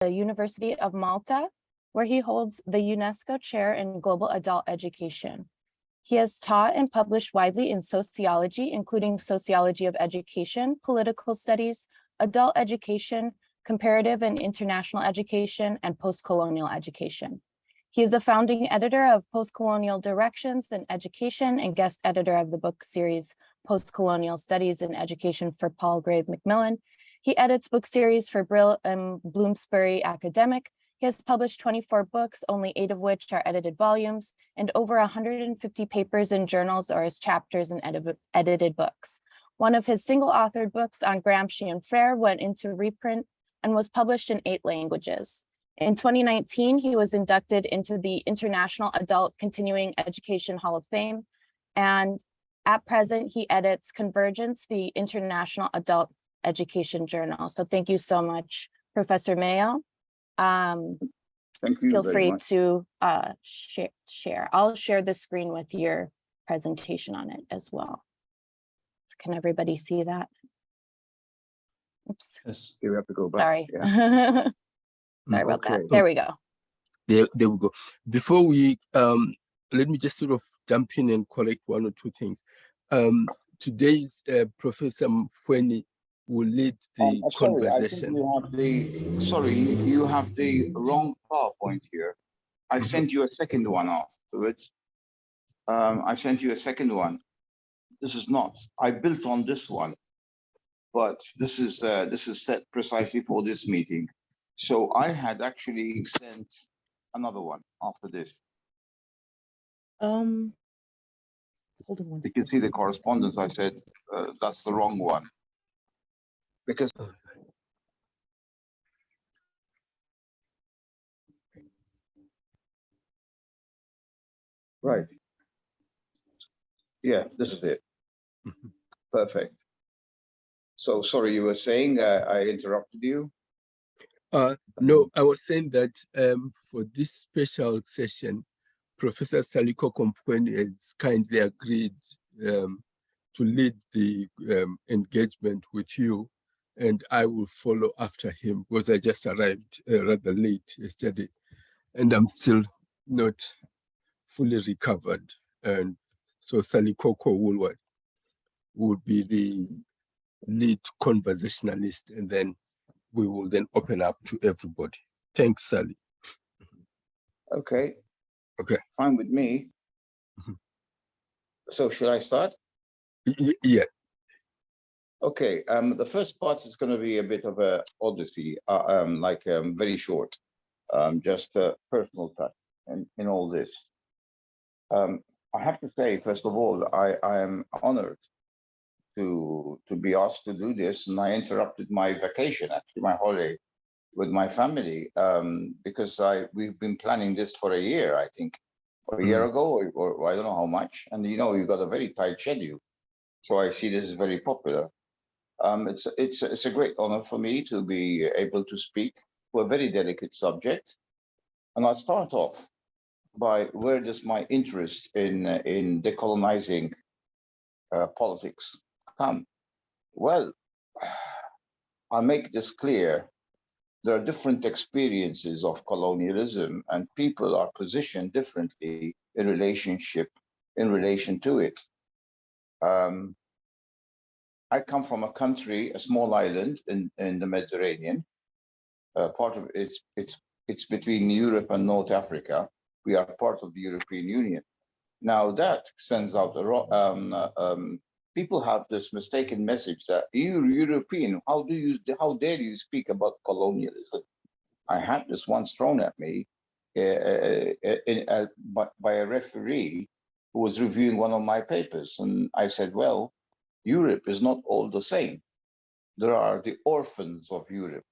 the University of Malta, where he holds the UNESCO Chair in Global Adult Education. He has taught and published widely in sociology, including sociology of education, political studies, adult education, comparative and international education, and post-colonial education. He is the founding editor of Post-Colonial Directions in Education and guest editor of the book series Post-Colonial Studies in Education for Palgrave Macmillan. He edits book series for Brill and Bloomsbury Academic. He has published 24 books, only 8 of which are edited volumes, and over 150 papers in journals or as chapters in edited books. One of his single-authored books on Gramsci and Frere went into reprint and was published in 8 languages. In 2019, he was inducted into the International Adult Continuing Education Hall of Fame, and at present, he edits Convergence, the International Adult Education Journal. So thank you so much, Professor Mayo. Thank you. Feel free much. to share. I'll share the screen with your presentation on it as well. Can everybody see that? Oops. Yes. You have to go back. Sorry. Yeah. Sorry about Okay. that. There we go. There we go. Before we, let me just sort of jump in and correct one or two things. Today's Professor Mfweni will lead the conversation. You have the wrong PowerPoint here. I sent you a second one afterwards. I sent you a second one. This is not. I built on this one, but this is set precisely for this meeting. So I had actually sent another one after this. Hold on one You can see the correspondence. I said that's the wrong one because. Right. Yeah, this is it. Perfect. So sorry, you were saying I interrupted you? No, I was saying that for this special session, Professor Saliko Kompweni has kindly agreed to lead the engagement with you, and I will follow after him because I just arrived rather late yesterday, and I'm still not fully recovered. And so Saliko will be the lead conversationalist, and then we will then open up to everybody. Thanks, Sally. Okay. Okay. Fine with me. So should I start? Yeah. Okay. The first part is going to be a bit of a odyssey, very short, just a personal touch in all this. I have to say, first of all, I am honored to be asked to do this, and I interrupted my vacation, actually my holiday, with my family because we've been planning this for a year, I think, a year ago, or I don't know how much. And you know, you got a very tight schedule, so I see this is very popular. It's a great honor for me to be able to speak for a very delicate subject, and I'll start off by where does my interest in decolonizing politics come? Well, I'll make this clear. There are different experiences of colonialism, and people are positioned differently in relation to it. I come from a country, a small island in the Mediterranean. Part of it's between Europe and North Africa. We are part of the European Union. Now that sends out people have this mistaken message that you're European. How dare you speak about colonialism? I had this once thrown at me by a referee who was reviewing one of my papers, and I said, well, Europe is not all the same. There are the orphans of Europe.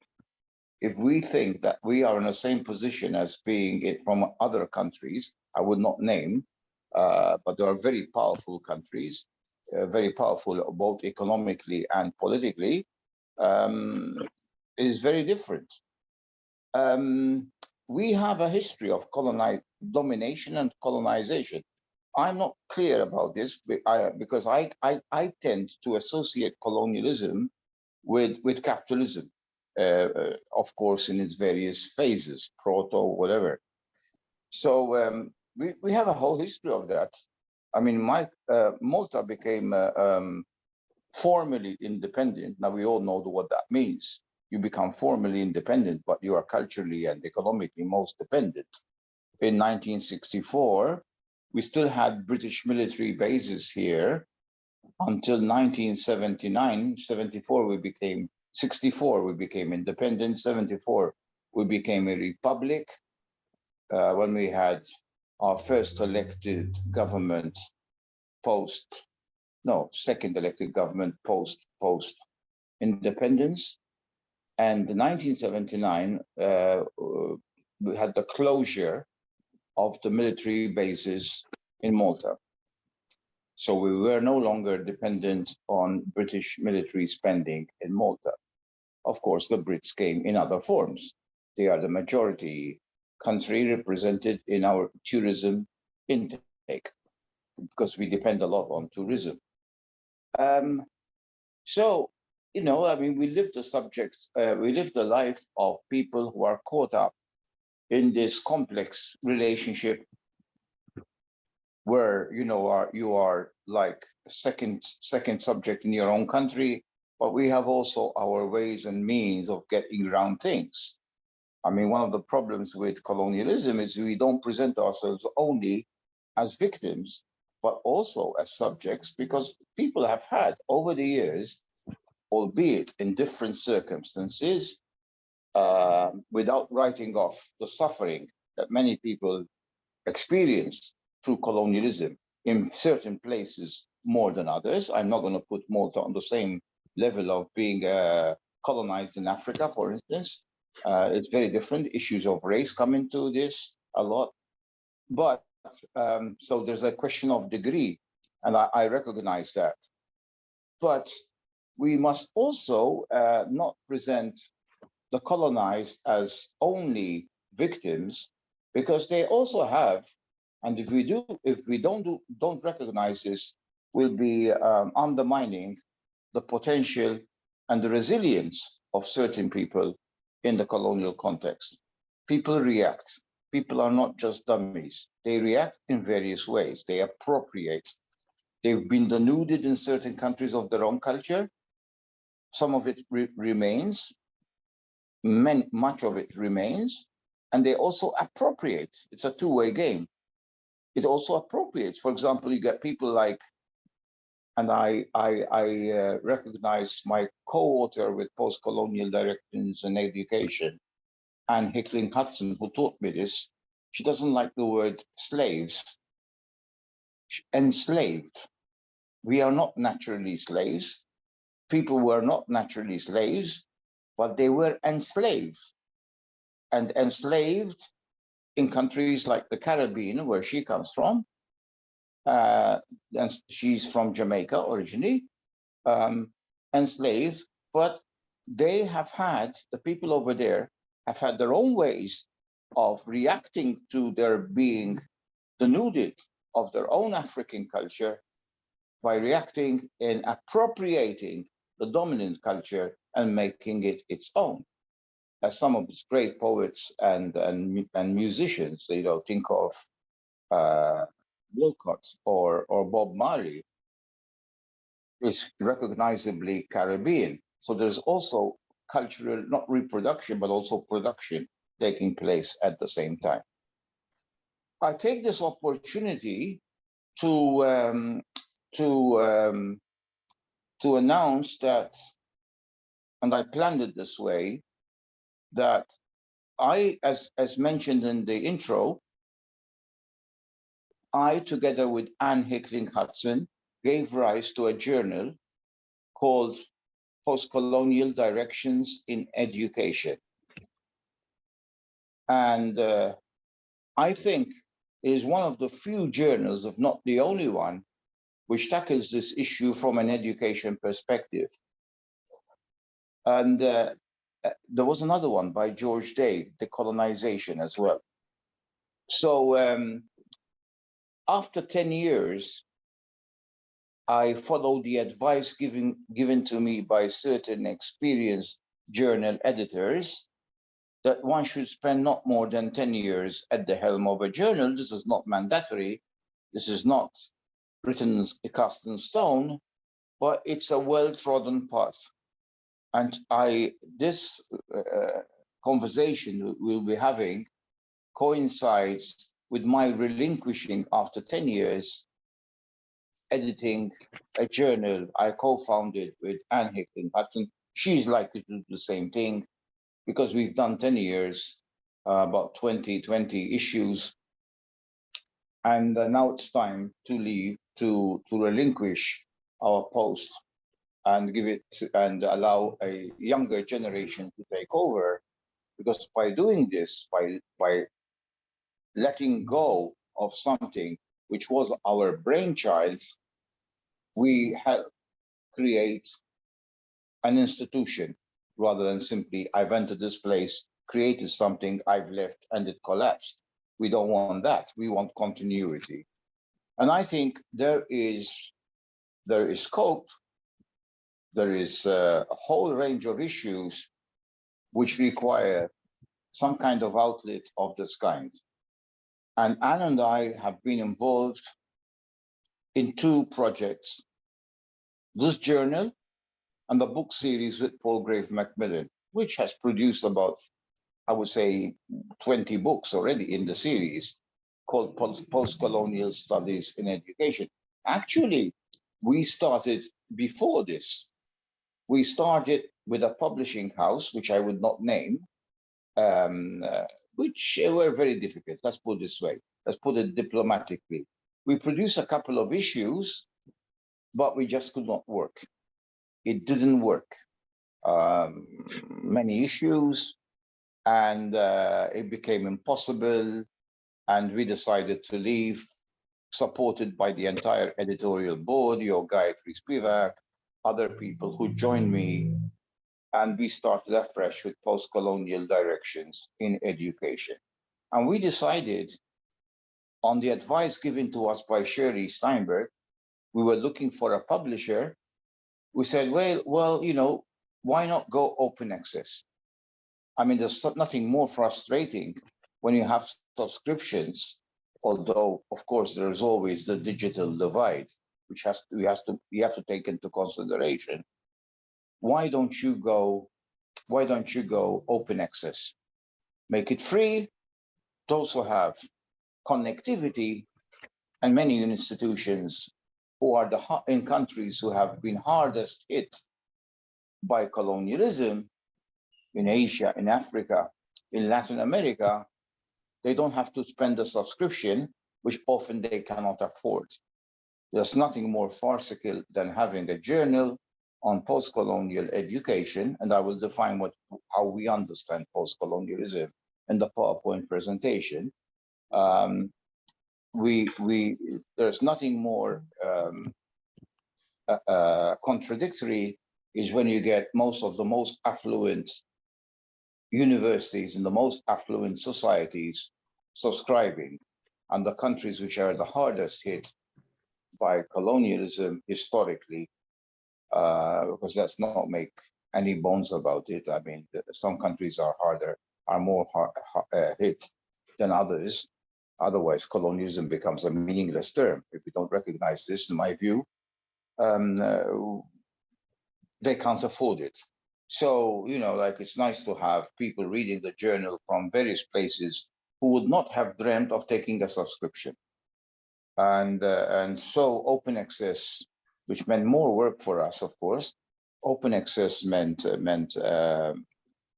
If we think that we are in the same position as being it from other countries, I would not name, but there are very powerful countries, very powerful both economically and politically, is very different. We have a history of domination and colonization. I'm not clear about this because I tend to associate colonialism with capitalism. of course, in its various phases, proto, whatever. So we have a whole history of that. I mean, Malta became formally independent. Now we all know what that means. You become formally independent, but you are culturally and economically most dependent. In 1964, we still had British military bases here until 1979, 74, we became 64, we became independent. 74, we became a republic when we had our first elected government second elected government post independence. And in 1979, we had the closure of the military bases in Malta. So we were no longer dependent on British military spending in Malta. Of course, the Brits came in other forms. They are the majority country represented in our tourism intake, because we depend a lot on tourism. So, you know, I mean, we live the life of people who are caught up in this complex relationship where, you know, you are like a second subject in your own country, but we have also our ways and means of getting around things. I mean, one of the problems with colonialism is we don't present ourselves only as victims, but also as subjects, because people have had over the years, albeit in different circumstances, without writing off the suffering that many people experience through colonialism in certain places more than others. I'm not going to put Malta on the same level of being colonized in Africa, for instance. It's very different. Issues of race come into this a lot. But so there's a question of degree, and I recognize that. But we must also not present the colonized as only victims, because they also have, and if we don't recognize this, we'll be undermining the potential and the resilience of certain people in the colonial context. People react. People are not just dummies. They react in various ways. They appropriate. They've been denuded in certain countries of their own culture. Some of it remains. Much of it remains. And they also appropriate. It's a two-way game. It also appropriates. For example, you get people like, and I recognize my co-author with Post-Colonial Directions and Education, Anne Hickling-Hudson, who taught me this. She doesn't like the word slaves. Enslaved. We are not naturally slaves. People were not naturally slaves, but they were enslaved. And enslaved in countries like the Caribbean, where she comes from, and she's from Jamaica originally, enslaved, but they have had, the people over there have had their own ways of reacting to their being denuded of their own African culture by reacting and appropriating the dominant culture and making it its own. As some of its great poets and musicians, you know, think of Wilcott or Bob Marley, is recognizably Caribbean. So there's also cultural, not reproduction, but also production taking place at the same time. I take this opportunity to announce that, and I planned it this way, that I, as mentioned in the intro, I, together with Anne Hickling-Hudson, gave rise to a journal called Post-Colonial Directions in Education. And I think it is one of the few journals, if not the only one, which tackles this issue from an education perspective. And there was another one by George Day, Decolonization, as well. So after 10 years, I followed the advice given to me by certain experienced journal editors that one should spend not more than 10 years at the helm of a journal. This is not mandatory. This is not written cast in stone, but it's a well-trodden path. And this conversation we'll be having coincides with my relinquishing after 10 years editing a journal I co-founded with Anne Hicklin-Hudson. She's likely to do the same thing because we've done 10 years, about 20 issues. And now it's time to leave, to relinquish our post and give it and allow a younger generation to take over. Because by doing this, by letting go of something which was our brainchild, we help create an institution rather than simply, I've entered this place, created something, I've left, and it collapsed. We don't want that. We want continuity. And I think there is scope, there is a whole range of issues which require some kind of outlet of this kind. And Anne and I have been involved in 2 projects, this journal and the book series with Palgrave Macmillan, which has produced about, I would say, 20 books already in the series called Post-Colonial Studies in Education. Actually, we started before this. We started with a publishing house, which I would not name, which were very difficult. Let's put it this way. Let's put it diplomatically. We produced a couple of issues, but we just could not work. It didn't work. Many issues, and it became impossible. And we decided to leave, supported by the entire editorial board, your Gayatri Spivak, other people who joined me, and we started afresh with post-colonial directions in education. And we decided, on the advice given to us by Sherry Steinberg, we were looking for a publisher. We said, well, you know, why not go open access? I mean, there's nothing more frustrating when you have subscriptions, although, of course, there's always the digital divide, which we have to take into consideration. Why don't you go open access? Make it free. Those who have connectivity, and many institutions who are in countries who have been hardest hit by colonialism, in Asia, in Africa, in Latin America, they don't have to spend a subscription, which often they cannot afford. There's nothing more farcical than having a journal on post-colonial education, and I will define how we understand post-colonialism in the PowerPoint presentation. There's nothing more contradictory is when you get most of the most affluent universities in the most affluent societies subscribing, and the countries which are the hardest hit by colonialism historically, because let's not make any bones about it. I mean, some countries are more hit than others. Otherwise, colonialism becomes a meaningless term. If we don't recognize this, in my view, they can't afford it. So, you know, like, it's nice to have people reading the journal from various places who would not have dreamt of taking a subscription. And so open access, which meant more work for us, of course. Open access meant an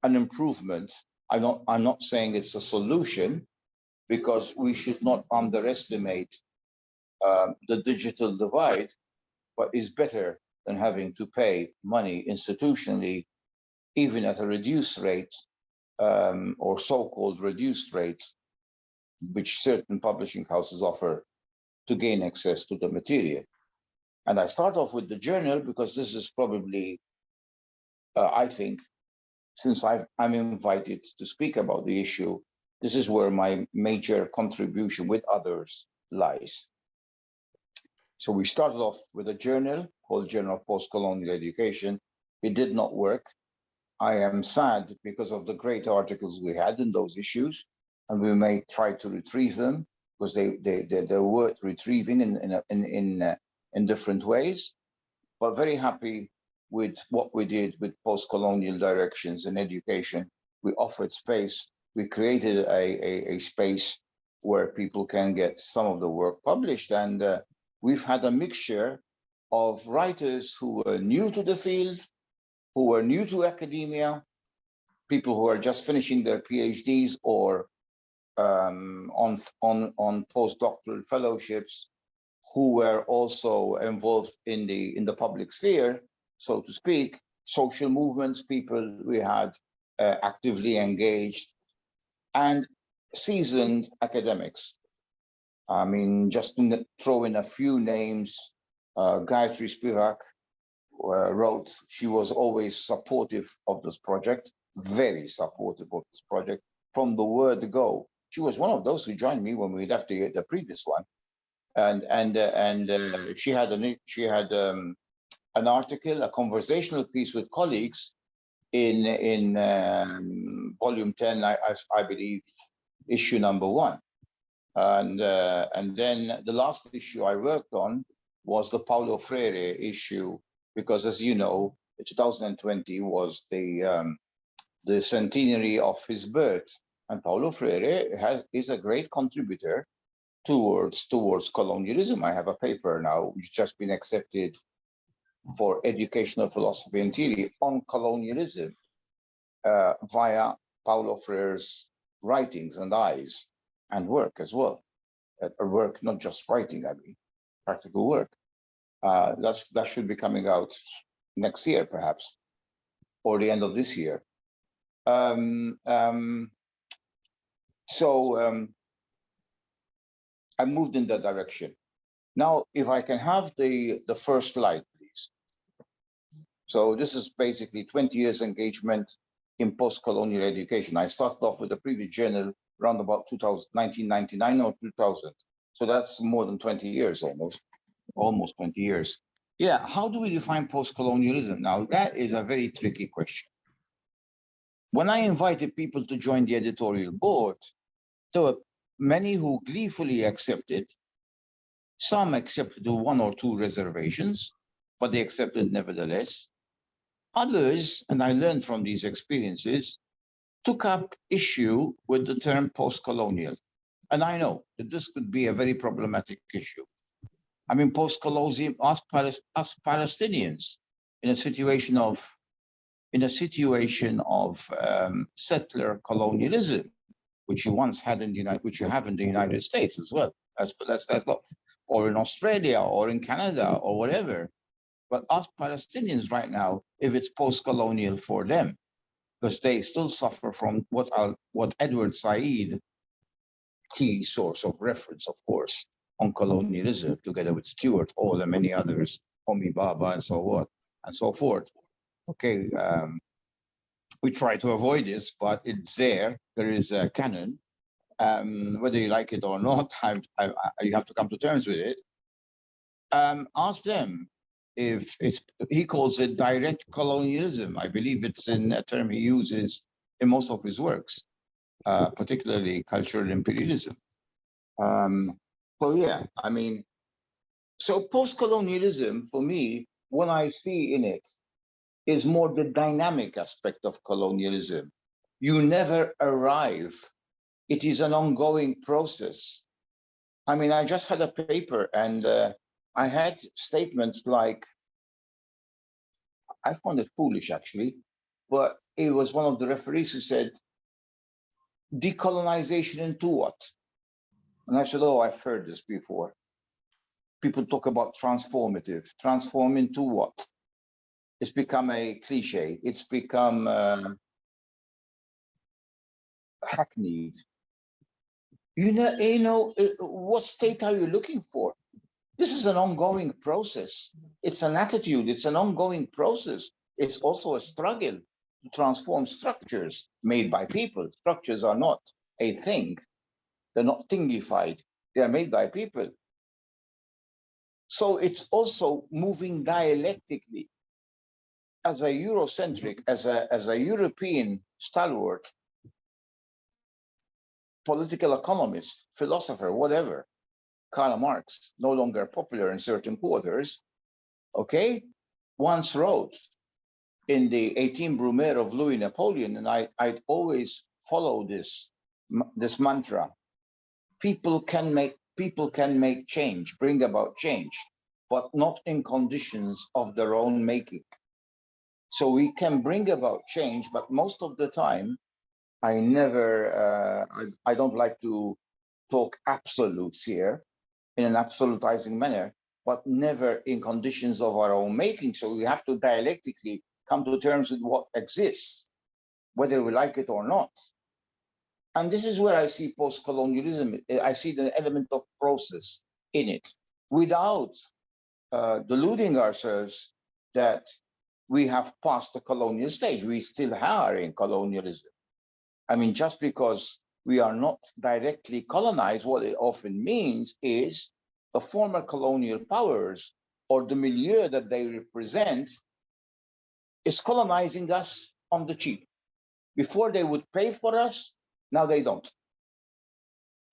improvement. I'm not saying it's a solution, because we should not underestimate the digital divide, but it's better than having to pay money institutionally, even at a reduced rate, or so-called reduced rates, which certain publishing houses offer to gain access to the material. And I start off with the journal because this is probably, I think, since I'm invited to speak about the issue, this is where my major contribution with others lies. So we started off with a journal called Journal of Post-Colonial Education. It did not work. I am sad because of the great articles we had in those issues, and we may try to retrieve them because they're worth retrieving in different ways. But very happy with what we did with post-colonial directions in education. We offered space. We created a space where people can get some of the work published, and we've had a mixture of writers who were new to the field, who were new to academia, people who are just finishing their PhDs or on postdoctoral fellowships, who were also involved in the public sphere, so to speak, social movements, people we had actively engaged, and seasoned academics. I mean, just to throw in a few names, Gayatri Spivak wrote, she was always supportive of this project, very supportive of this project from the word go. She was one of those who joined me when we left the previous one, and she had an article, a conversational piece with colleagues in volume 10, I believe, issue number 1. And then the last issue I worked on was the Paulo Freire issue, because as you know, 2020 was the centenary of his birth, and Paulo Freire is a great contributor towards colonialism. I have a paper now which has just been accepted for educational philosophy and theory on colonialism via Paulo Freire's writings and eyes and work as well. Work, not just writing, I mean, practical work. That should be coming out next year, perhaps, or the end of this year. So I moved in that direction. Now, if I can have the first slide, please. So this is basically 20 years engagement in post-colonial education. I started off with the previous journal around about 1999 or 2000. So that's more than 20 years, almost 20 years. Yeah, how do we define post-colonialism? Now, that is a very tricky question. When I invited people to join the editorial board, there were many who gleefully accepted. Some accepted 1 or 2 reservations, but they accepted nevertheless. Others, and I learned from these experiences, took up issue with the term post-colonial. And I know that this could be a very problematic issue. I mean, post-colonialism, us Palestinians, in a situation of settler colonialism, which you once had in the which you have in the United States as well, or in Australia or in Canada or whatever. But us Palestinians right now, if it's post-colonial for them, because they still suffer from what Edward Said, key source of reference, of course, on colonialism, together with Stuart Hall and many others, Homi Bhabha and so on and so forth. Okay, we try to avoid this, but it's there. There is a canon. Whether you like it or not, you have to come to terms with it. Ask them if he calls it direct colonialism. I believe it's in a term he uses in most of his works, particularly cultural imperialism. So yeah, I mean, so post-colonialism for me, what I see in it is more the dynamic aspect of colonialism. You never arrive. It is an ongoing process. I mean, I just had a paper and I had statements like, I found it foolish actually, but it was one of the referees who said, decolonization into what? And I said, oh, I've heard this before. People talk about transformative. Transform into what? It's become a cliche. It's become hackneyed. You know, what state are you looking for? This is an ongoing process. It's an attitude. It's an ongoing process. It's also a struggle to transform structures made by people. Structures are not a thing. They're not thingified. They're made by people. So it's also moving dialectically. as a Eurocentric, as a European stalwart, political economist, philosopher, whatever, Karl Marx, no longer popular in certain quarters, okay, once wrote in the 18 Brumaire of Louis Napoleon, and I'd always follow this mantra: people can make change, bring about change, but not in conditions of their own making. So we can bring about change, but most of the time, I don't like to talk absolutes here in an absolutizing manner, but never in conditions of our own making. So we have to dialectically come to terms with what exists, whether we like it or not. And this is where I see post-colonialism. I see the element of process in it, without deluding ourselves that we have passed the colonial stage. We still are in colonialism. I mean, just because we are not directly colonized, what it often means is the former colonial powers or the milieu that they represent is colonizing us on the cheap. Before they would pay for us, now they don't.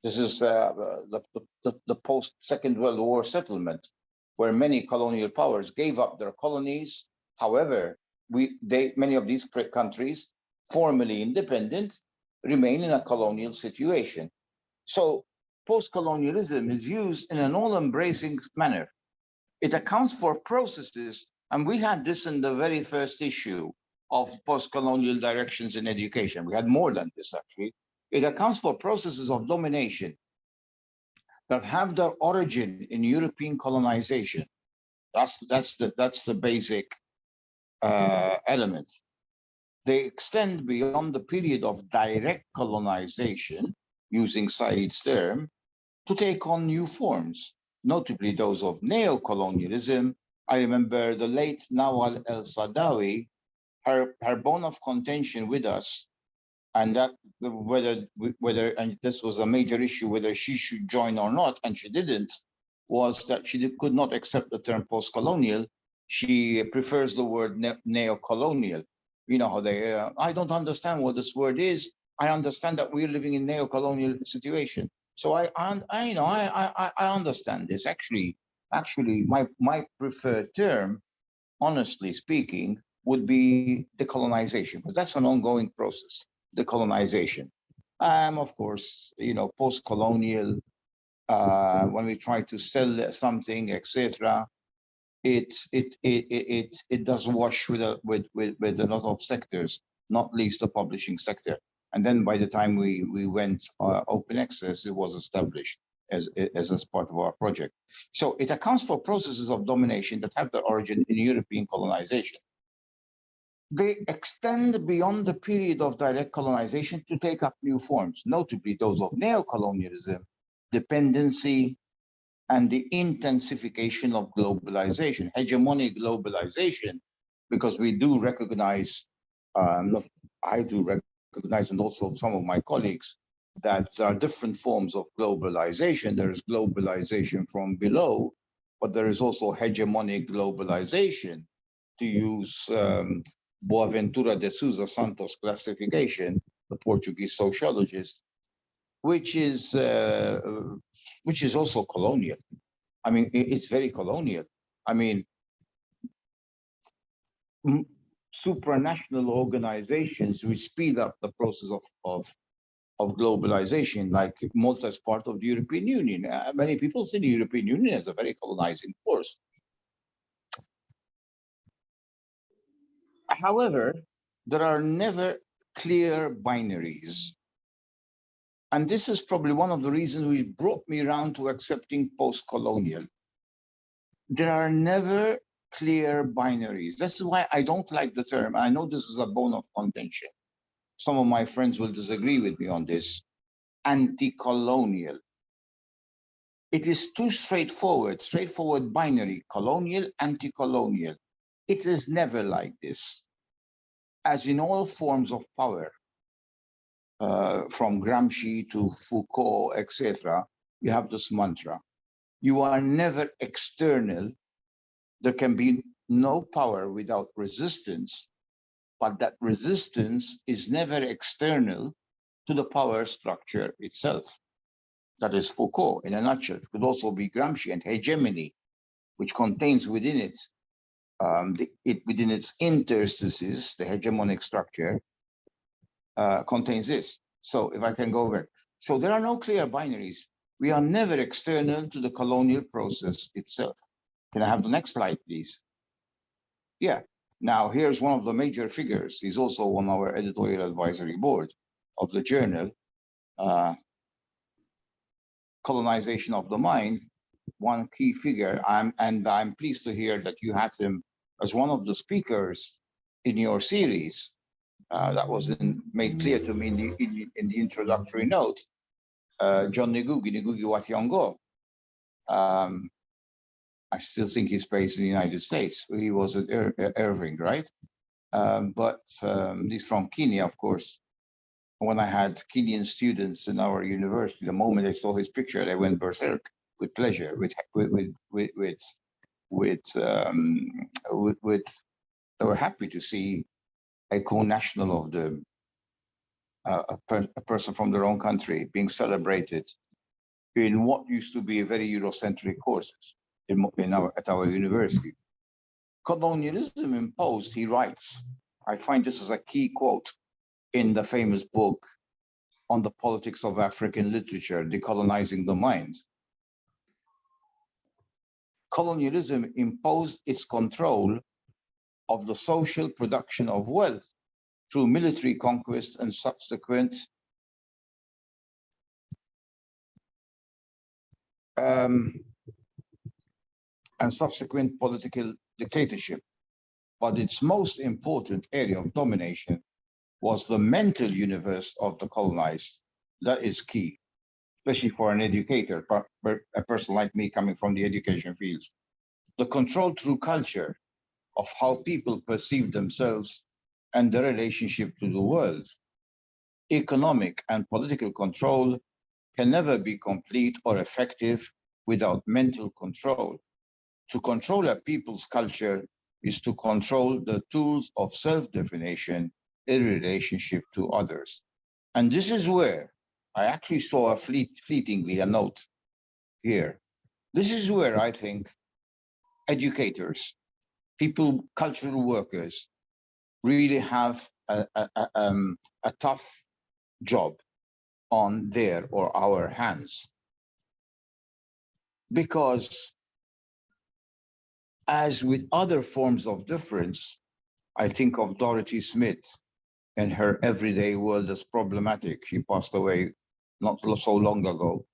This is the post-Second World War settlement, where many colonial powers gave up their colonies. However, many of these countries, formerly independent, remain in a colonial situation. So post-colonialism is used in an all-embracing manner. It accounts for processes, and we had this in the very first issue of post-colonial directions in education. We had more than this, actually. It accounts for processes of domination that have their origin in European colonization. That's the basic element. They extend beyond the period of direct colonization, using Said's term, to take on new forms, notably those of neocolonialism. I remember the late Nawal el-Saadawi, her bone of contention with us, and that whether and this was a major issue, whether she should join or not, and she didn't, was that she could not accept the term post-colonial. She prefers the word neocolonial. You know how they, I don't understand what this word is. I understand that we're living in neo-colonial situation. So I understand this. Actually, my preferred term, honestly speaking, would be decolonization, because that's an ongoing process. Decolonization. Of course, post-colonial. When we try to sell something, etc. It does wash with a lot of sectors, not least the publishing sector. And then by the time we went open access, it was established as part of our project. So it accounts for processes of domination that have their origin in European colonization. They extend beyond the period of direct colonization to take up new forms, notably those of neocolonialism, dependency, and the intensification of globalization, hegemonic globalization, because we do recognize, I do recognize, and also some of my colleagues, that there are different forms of globalization. There is globalization from below, but there is also hegemonic globalization, to use Boaventura de Sousa Santos' classification, the Portuguese sociologist, which is also colonial. I mean, it's very colonial. I mean, supranational organizations which speed up the process of globalization, like Malta is part of the European Union. Many people see the European Union as a very colonizing force. However, there are never clear binaries. And this is probably one of the reasons which brought me around to accepting post-colonial. There are never clear binaries. This is why I don't like the term. I know this is a bone of contention. Some of my friends will disagree with me on this. Anti-colonial. It is too straightforward binary, colonial, anti-colonial. It is never like this. As in all forms of power, from Gramsci to Foucault, etc., you have this mantra. You are never external. There can be no power without resistance, but that resistance is never external to the power structure itself. That is Foucault in a nutshell. It could also be Gramsci and hegemony, which contains within it, within its interstices, the hegemonic structure contains this. So if I can go back. So there are no clear binaries. We are never external to the colonial process itself. Can I have the next slide, please? Yeah. Now, here's one of the major figures. He's also on our editorial advisory board of the journal, Colonization of the Mind. One key figure, and I'm pleased to hear that you had him as one of the speakers in your series. That was made clear to me in the introductory note. John Ngugi wa Thiong'o. I still think he's based in the United States. He was at Irving, right? But he's from Kenya, of course. When I had Kenyan students in our university, the moment they saw his picture, they went berserk with pleasure, they were happy to see a co-national of the a person from their own country being celebrated in what used to be a very Eurocentric courses at our university. Colonialism imposed, he writes, I find this is a key quote in the famous book on the politics of African literature, Decolonizing the Mind. Colonialism imposed its control of the social production of wealth through military conquest and subsequent political dictatorship. But its most important area of domination was the mental universe of the colonized. That is key, especially for an educator, a person like me coming from the education fields. The control through culture of how people perceive themselves and their relationship to the world. Economic and political control can never be complete or effective without mental control. To control a people's culture is to control the tools of self-definition in relationship to others. And this is where I actually saw fleetingly a note here. This is where I think educators, people, cultural workers, really have a tough job on their or our hands. Because as with other forms of difference, I think of Dorothy Smith and her everyday world as problematic. She passed away not so long ago.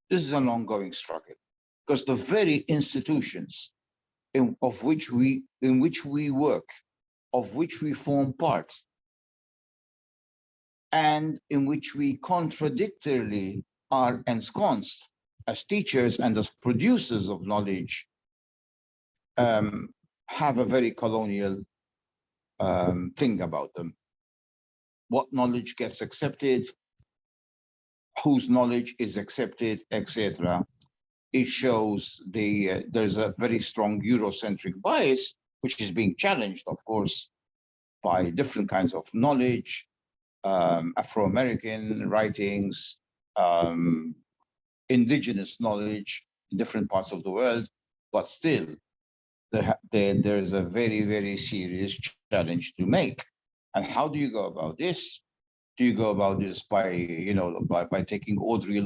This is an ongoing struggle because the very institutions in which we work, of which we form part, and in which we contradictorily are ensconced as teachers and as producers of knowledge, have a very colonial thing about them. What knowledge gets accepted, whose knowledge is accepted, etc. It shows there's a very strong Eurocentric bias, which is being challenged, of course, by different kinds of knowledge, Afro-American writings, indigenous knowledge in different parts of the world, but still there's a very, very serious challenge to make. And how do you go about this? Do you go about this by taking Audre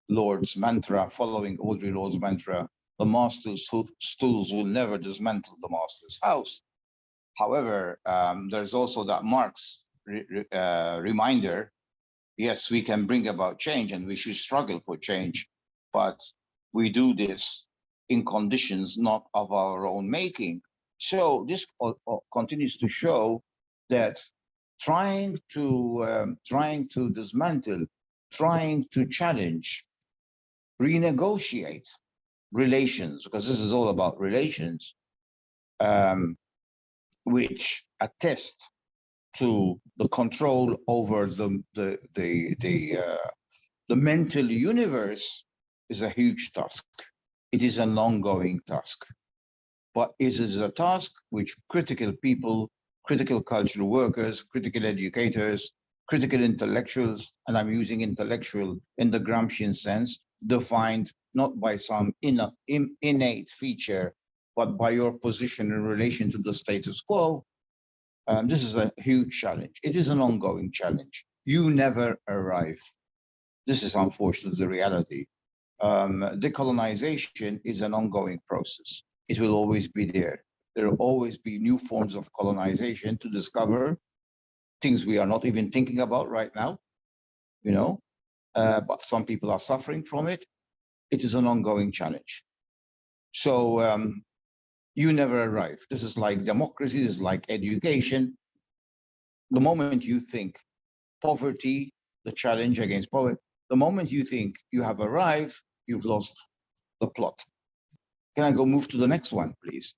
Lorde's mantra, following Audre Lorde's mantra, the master's stools will never dismantle the master's house? However, there's also that Marx reminder, yes, we can bring about change and we should struggle for change, but we do this in conditions not of our own making. So this continues to show that trying to dismantle, trying to challenge, renegotiate relations, because this is all about relations, which attest to the control over the mental universe, is a huge task. It is an ongoing task. but it is a task which critical people, critical cultural workers, critical educators, critical intellectuals, and I'm using intellectual in the Gramscian sense, defined not by some innate feature, but by your position in relation to the status quo. This is a huge challenge. It is an ongoing challenge. You never arrive. This is unfortunately the reality. Decolonization is an ongoing process. It will always be there. There will always be new forms of colonization to discover, things we are not even thinking about right now, you know, but some people are suffering from it. It is an ongoing challenge. So you never arrive. This is like democracy, this is like education. The moment you think poverty, the challenge against poverty, the moment you think you have arrived, you've lost the plot. Can I go move to the next one, please?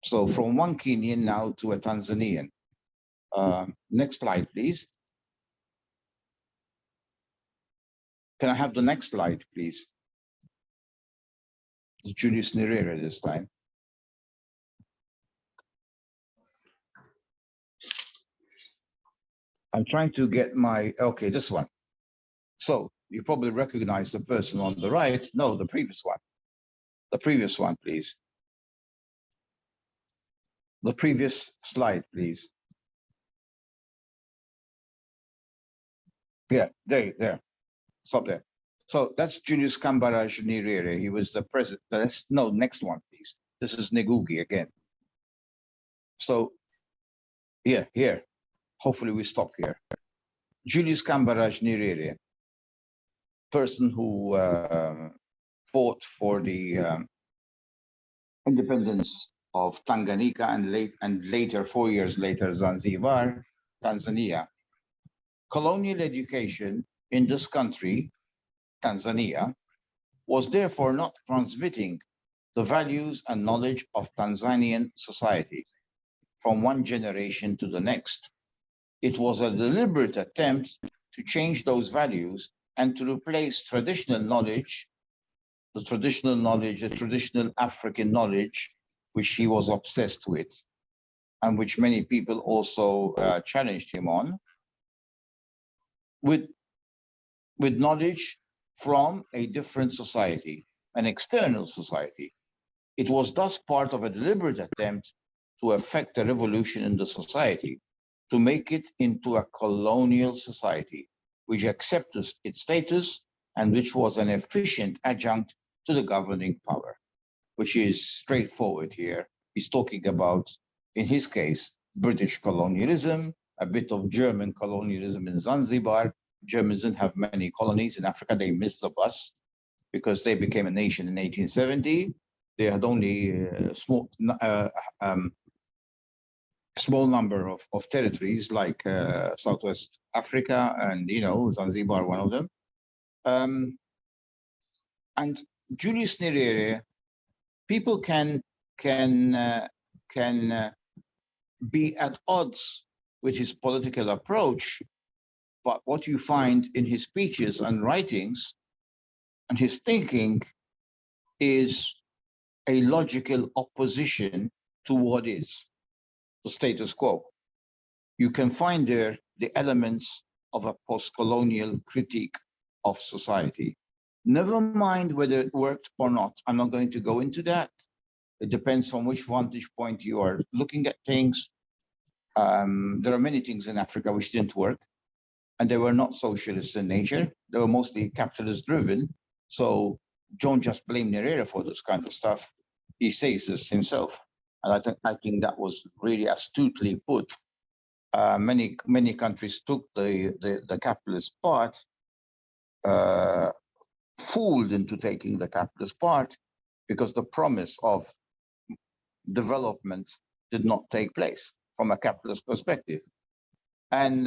So from one Kenyan now to a Tanzanian. Next slide, please. Can I have the next slide, please? It's Julius Nyerere this time. I'm trying to get my, okay, this one. So you probably recognize the person on the right. No, the previous one. The previous one, please. The previous slide, please. Yeah, there. Stop there. So that's Julius Kambaraj Nyerere. He was the president. No, next one, please. This is Ngugi again. So here. Hopefully we stop here. Julius Kambaraj Nyerere, person who fought for the independence of Tanganyika and later, 4 years later, Zanzibar, Tanzania. Colonial education in this country, Tanzania, was therefore not transmitting the values and knowledge of Tanzanian society from one generation to the next. It was a deliberate attempt to change those values and to replace traditional knowledge, the traditional African knowledge, which he was obsessed with, and which many people also challenged him on, with knowledge from a different society, an external society. It was thus part of a deliberate attempt to effect a revolution in the society, to make it into a colonial society, which accepted its status and which was an efficient adjunct to the governing power, which is straightforward here. He's talking about, in his case, British colonialism, a bit of German colonialism in Zanzibar. Germans didn't have many colonies in Africa. They missed the bus because they became a nation in 1870. They had only small number of territories like Southwest Africa and, Zanzibar, one of them. And Julius Nyerere, people can be at odds with his political approach, but what you find in his speeches and writings and his thinking is a logical opposition to what is the status quo. You can find there the elements of a post-colonial critique of society. Never mind whether it worked or not. I'm not going to go into that. It depends on which vantage point you are looking at things. There are many things in Africa which didn't work, and they were not socialist in nature. They were mostly capitalist driven. So don't just blame Nyerere for this kind of stuff. He says this himself. And I think that was really astutely put. Many countries took the capitalist part, fooled into taking the capitalist part, because the promise of development did not take place from a capitalist perspective. And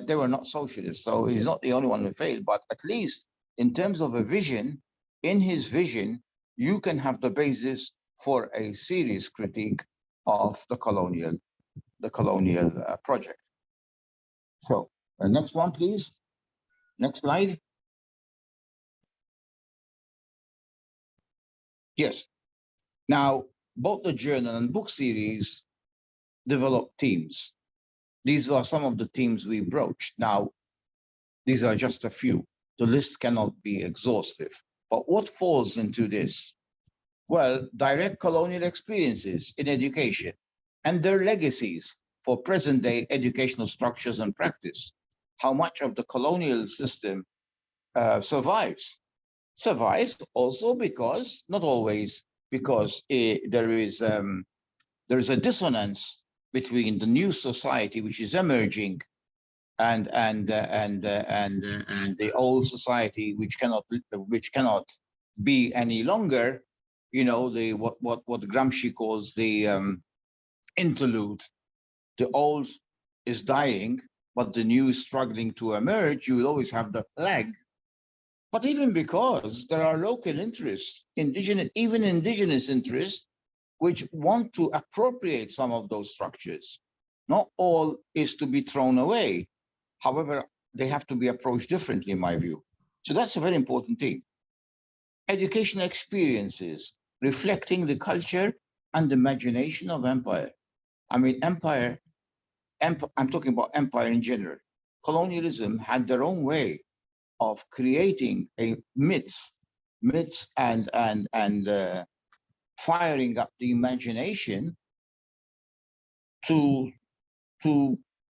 they were not socialists. So he's not the only one who failed, but at least in terms of a vision, in his vision, you can have the basis for a serious critique of the colonial project. So next one, please. Next slide. Yes. Now, both the journal and book series develop themes. These are some of the themes we broached. Now, these are just a few. The list cannot be exhaustive. But what falls into this? Well, direct colonial experiences in education and their legacies for present-day educational structures and practice. How much of the colonial system survives? Survives also because, not always, because there is a dissonance between the new society which is emerging and the old society which cannot be any longer. You know, the what Gramsci calls the interlude. The old is dying, but the new is struggling to emerge. You will always have the lag. But even because there are local interests, indigenous interests, which want to appropriate some of those structures. Not all is to be thrown away. However, they have to be approached differently, in my view. So that's a very important thing. Educational experiences reflecting the culture and imagination of empire. I mean, empire, I'm talking about empire in general. Colonialism had their own way of creating a myths and firing up the imagination to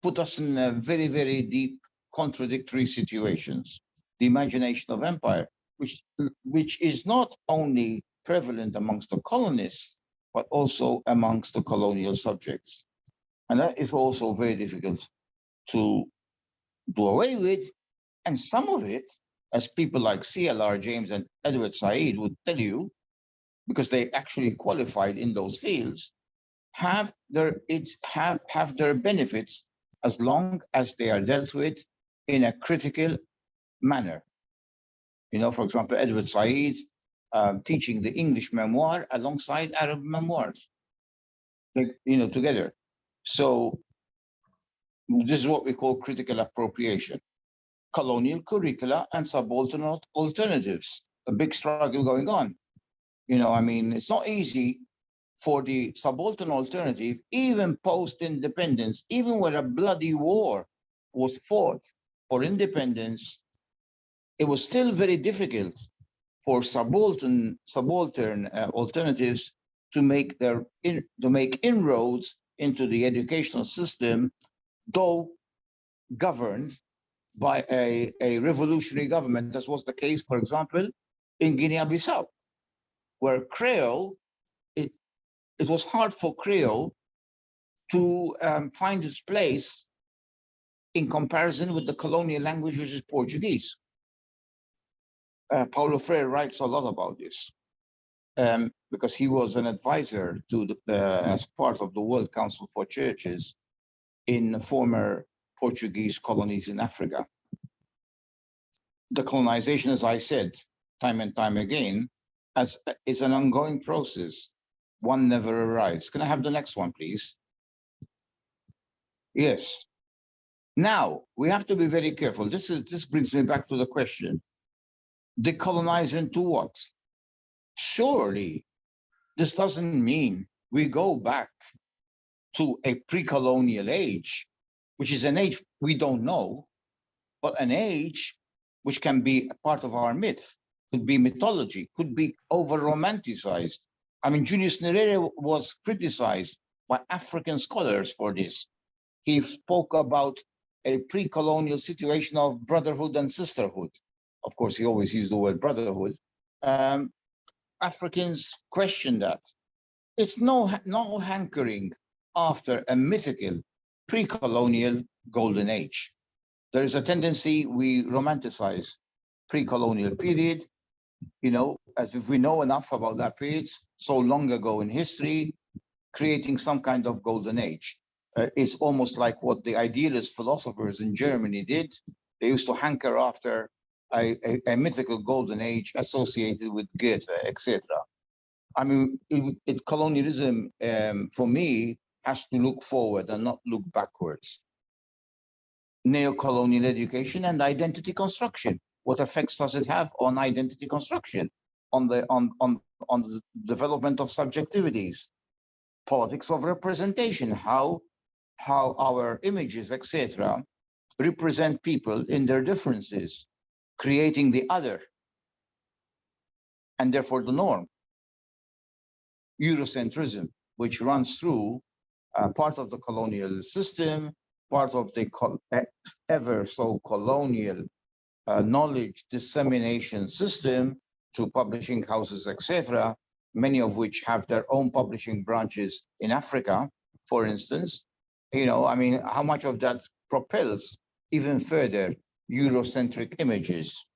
put us in a very, very deep contradictory situations. The imagination of empire, which is not only prevalent amongst the colonists, but also amongst the colonial subjects. And that is also very difficult to do away with. And some of it, as people like C.L.R. James and Edward Said would tell you, because they actually qualified in those fields, have their benefits as long as they are dealt with in a critical manner. You know, for example, Edward Said teaching the English memoir alongside Arab memoirs, together. So this is what we call critical appropriation. Colonial curricula and subaltern alternatives, a big struggle going on. You know, I mean, it's not easy for the subaltern alternative, even post-independence, even when a bloody war was fought for independence, it was still very difficult for subaltern alternatives to make inroads into the educational system, though governed by a revolutionary government. This was the case, for example, in Guinea-Bissau, where Creole, it was hard for Creole to find its place in comparison with the colonial language, which is Portuguese. Paulo Freire writes a lot about this because he was an advisor to as part of the World Council for Churches in former Portuguese colonies in Africa. The colonization, as I said, time and time again, is an ongoing process. One never arrives. Can I have the next one, please? Yes. Now, we have to be very careful. This brings me back to the question. Decolonize into what? Surely, this doesn't mean we go back to a pre-colonial age, which is an age we don't know, but an age which can be a part of our myth, could be mythology, could be over-romanticized. I mean, Julius Nyerere was criticized by African scholars for this. He spoke about a pre-colonial situation of brotherhood and sisterhood. Of course, he always used the word brotherhood. Africans question that. It's no hankering after a mythical pre-colonial golden age. There is a tendency we romanticize pre-colonial period, you know, as if we know enough about that period so long ago in history, creating some kind of golden age. It's almost like what the idealist philosophers in Germany did. They used to hanker after a mythical golden age associated with Goethe, etc. I mean, colonialism, for me, has to look forward and not look backwards. Neo-colonial education and identity construction. What effects does it have on identity construction, on on the development of subjectivities, politics of representation, how our images, etc., represent people in their differences, creating the other, and therefore the norm. Eurocentrism, which runs through part of the colonial system, part of the ever so colonial knowledge dissemination system through publishing houses, etc., many of which have their own publishing branches in Africa, for instance. I mean, how much of that propels even further Eurocentric images,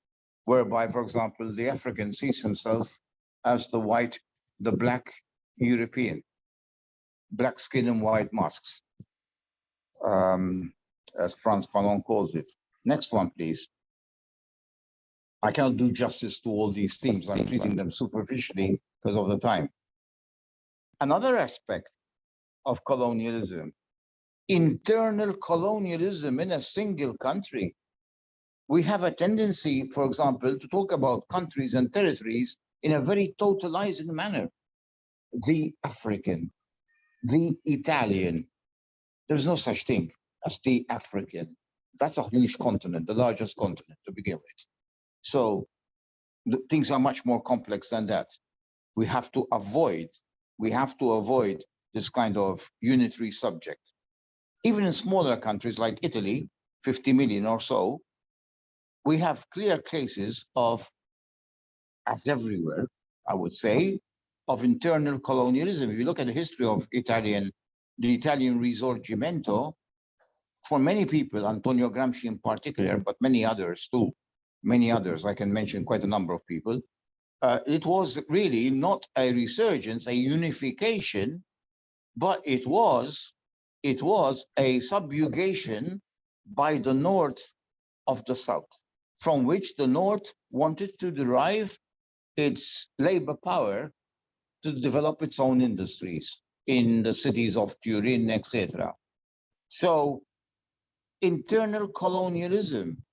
whereby, for example, the African sees himself as the white, the black European, black skin and white masks, as Frantz Fanon calls it. Next one, please. I cannot do justice to all these themes. I'm treating them superficially because of the time. Another aspect of colonialism, internal colonialism in a single country. We have a tendency, for example, to talk about countries and territories in a very totalizing manner. The African, the Italian. There's no such thing as the African. That's a huge continent, the largest continent to begin with. So things are much more complex than that. We have to avoid this kind of unitary subject. Even in smaller countries like Italy, 50 million or so, we have clear cases of, as everywhere, I would say, of internal colonialism. If you look at the history of the Italian Risorgimento, for many people, Antonio Gramsci in particular, but many others too, I can mention quite a number of people, it was really not a resurgence, a unification, but it was a subjugation by the north of the south, from which the north wanted to derive its labor power to develop its own industries in the cities of Turin, etc. So internal colonialism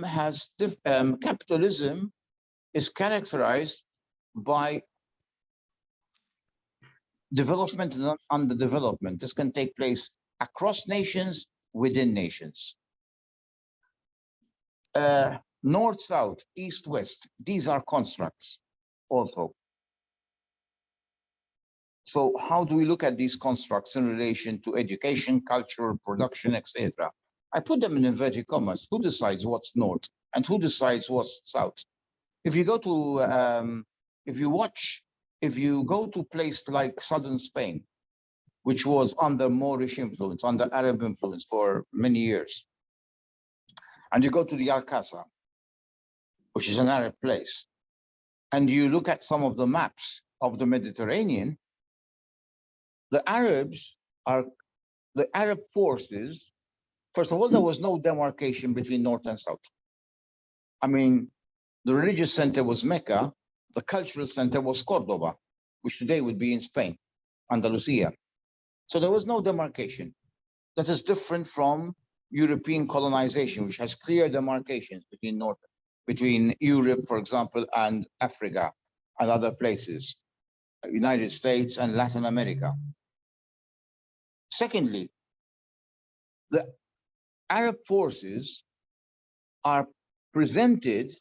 has, capitalism is characterized by development and underdevelopment. This can take place across nations, within nations. North, south, east, west, these are constructs also. So how do we look at these constructs in relation to education, cultural production, etc.? I put them in inverted commas. Who decides what's north and who decides what's south? If you go to, if you go to a place like southern Spain, which was under Moorish influence, under Arab influence for many years, and you go to the Alcázar, which is an Arab place, and you look at some of the maps of the Mediterranean, the Arab forces, first of all, there was no demarcation between north and south. I mean, the religious center was Mecca, the cultural center was Cordoba, which today would be in Spain, Andalusia. So there was no demarcation. That is different from European colonization, which has clear demarcations between Europe, for example, and Africa and other places, United States and Latin America. Secondly, the Arab forces are presented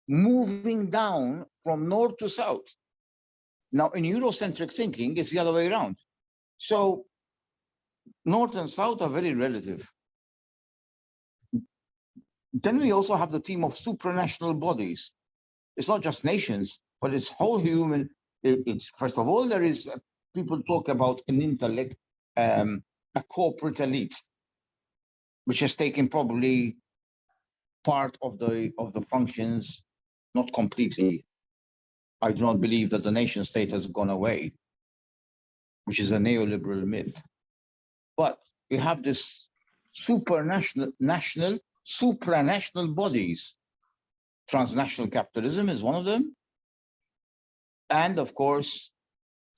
moving down from north to south. Now, in Eurocentric thinking, it's the other way around. So north and south are very relative. Then we also have the theme of supranational bodies. It's not just nations, but it's whole human. It's first of all, there is people talk about an intellect, a corporate elite, which has taken probably part of the functions, not completely. I do not believe that the nation state has gone away, which is a neoliberal myth. But we have this supranational bodies. Transnational capitalism is one of them. And of course,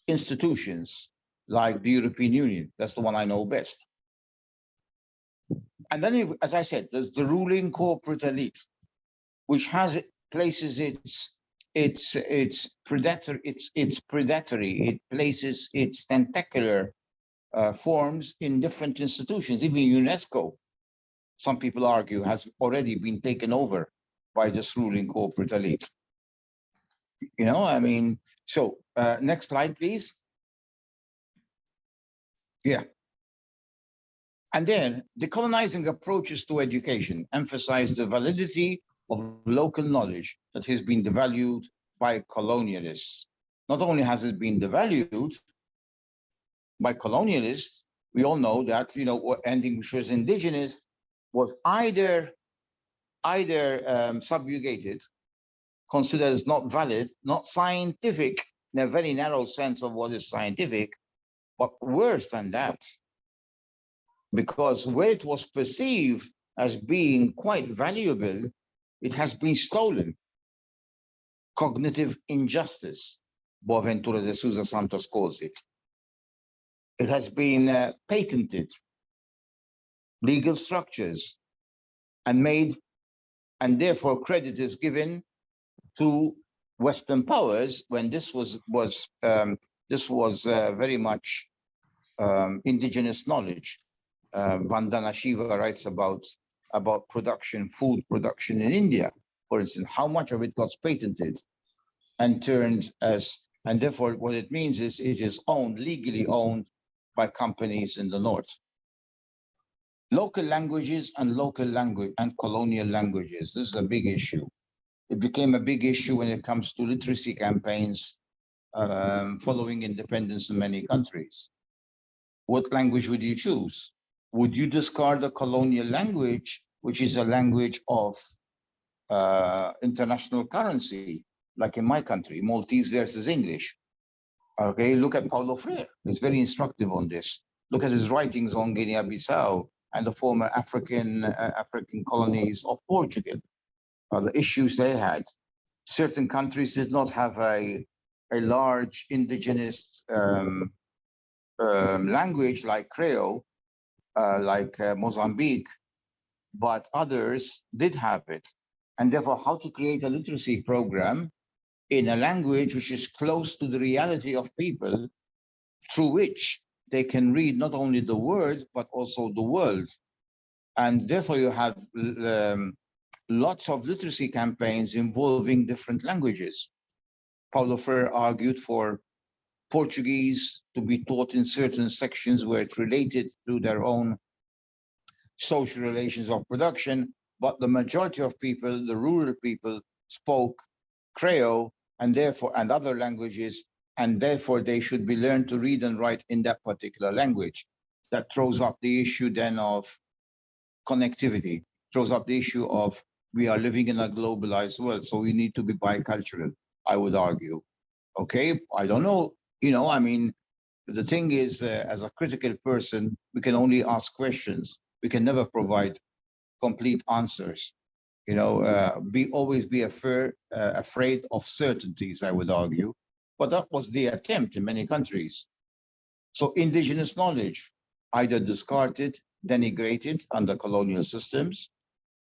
institutions like the European Union. That's the one I know best. And then, as I said, there's the ruling corporate elite, which places its predatory. It places its tentacular forms in different institutions. Even UNESCO, some people argue, has already been taken over by this ruling corporate elite. You know, I mean, so next slide, please. Yeah. And then decolonizing approaches to education emphasize the validity of local knowledge that has been devalued by colonialists. Not only has it been devalued by colonialists, we all know that, you know, anything which was indigenous was either subjugated, considered as not valid, not scientific in a very narrow sense of what is scientific, but worse than that, because where it was perceived as being quite valuable, it has been stolen. Cognitive injustice, Boaventura de Sousa Santos calls it. It has been patented, legal structures, and made, and therefore credit is given to Western powers when this was very much indigenous knowledge. Vandana Shiva writes about production, food production in India, for instance, how much of it got patented and turned as, and therefore what it means is it is owned, legally owned by companies in the north. Local languages and colonial languages. This is a big issue. It became a big issue when it comes to literacy campaigns following independence in many countries. What language would you choose? Would you discard a colonial language, which is a language of international currency, like in my country, Maltese versus English? Okay, look at Paulo Freire. He's very instructive on this. Look at his writings on Guinea-Bissau and the former African colonies of Portugal. The issues they had. Certain countries did not have a large indigenous language like Creole, like Mozambique, but others did have it. And therefore, how to create a literacy program in a language which is close to the reality of people, through which they can read not only the word, but also the world. And therefore, you have lots of literacy campaigns involving different languages. Paulo Freire argued for Portuguese to be taught in certain sections where it related to their own social relations of production, but the majority of people, the rural people, spoke Creole and therefore and other languages, and therefore they should be learned to read and write in that particular language. That throws up the issue then of connectivity, throws up the issue of we are living in a globalized world, so we need to be bicultural, I would argue. Okay, I don't know, you know, I mean, the thing is, as a critical person, we can only ask questions. We can never provide complete answers. You know, always be afraid of certainties, I would argue. But that was the attempt in many countries. So indigenous knowledge, either discarded, denigrated under colonial systems,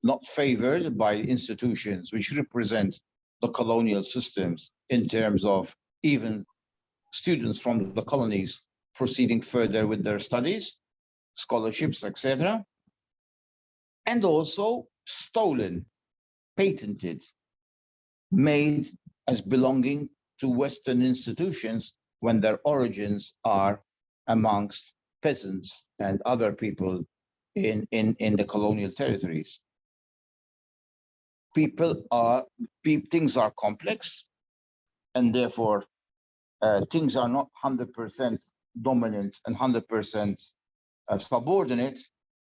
not favored by institutions which represent the colonial systems in terms of even students from the colonies proceeding further with their studies, scholarships, etc. And also stolen, patented, made as belonging to Western institutions when their origins are amongst peasants and other people in the colonial territories. Things are complex, and therefore things are not 100% dominant and 100% subordinate.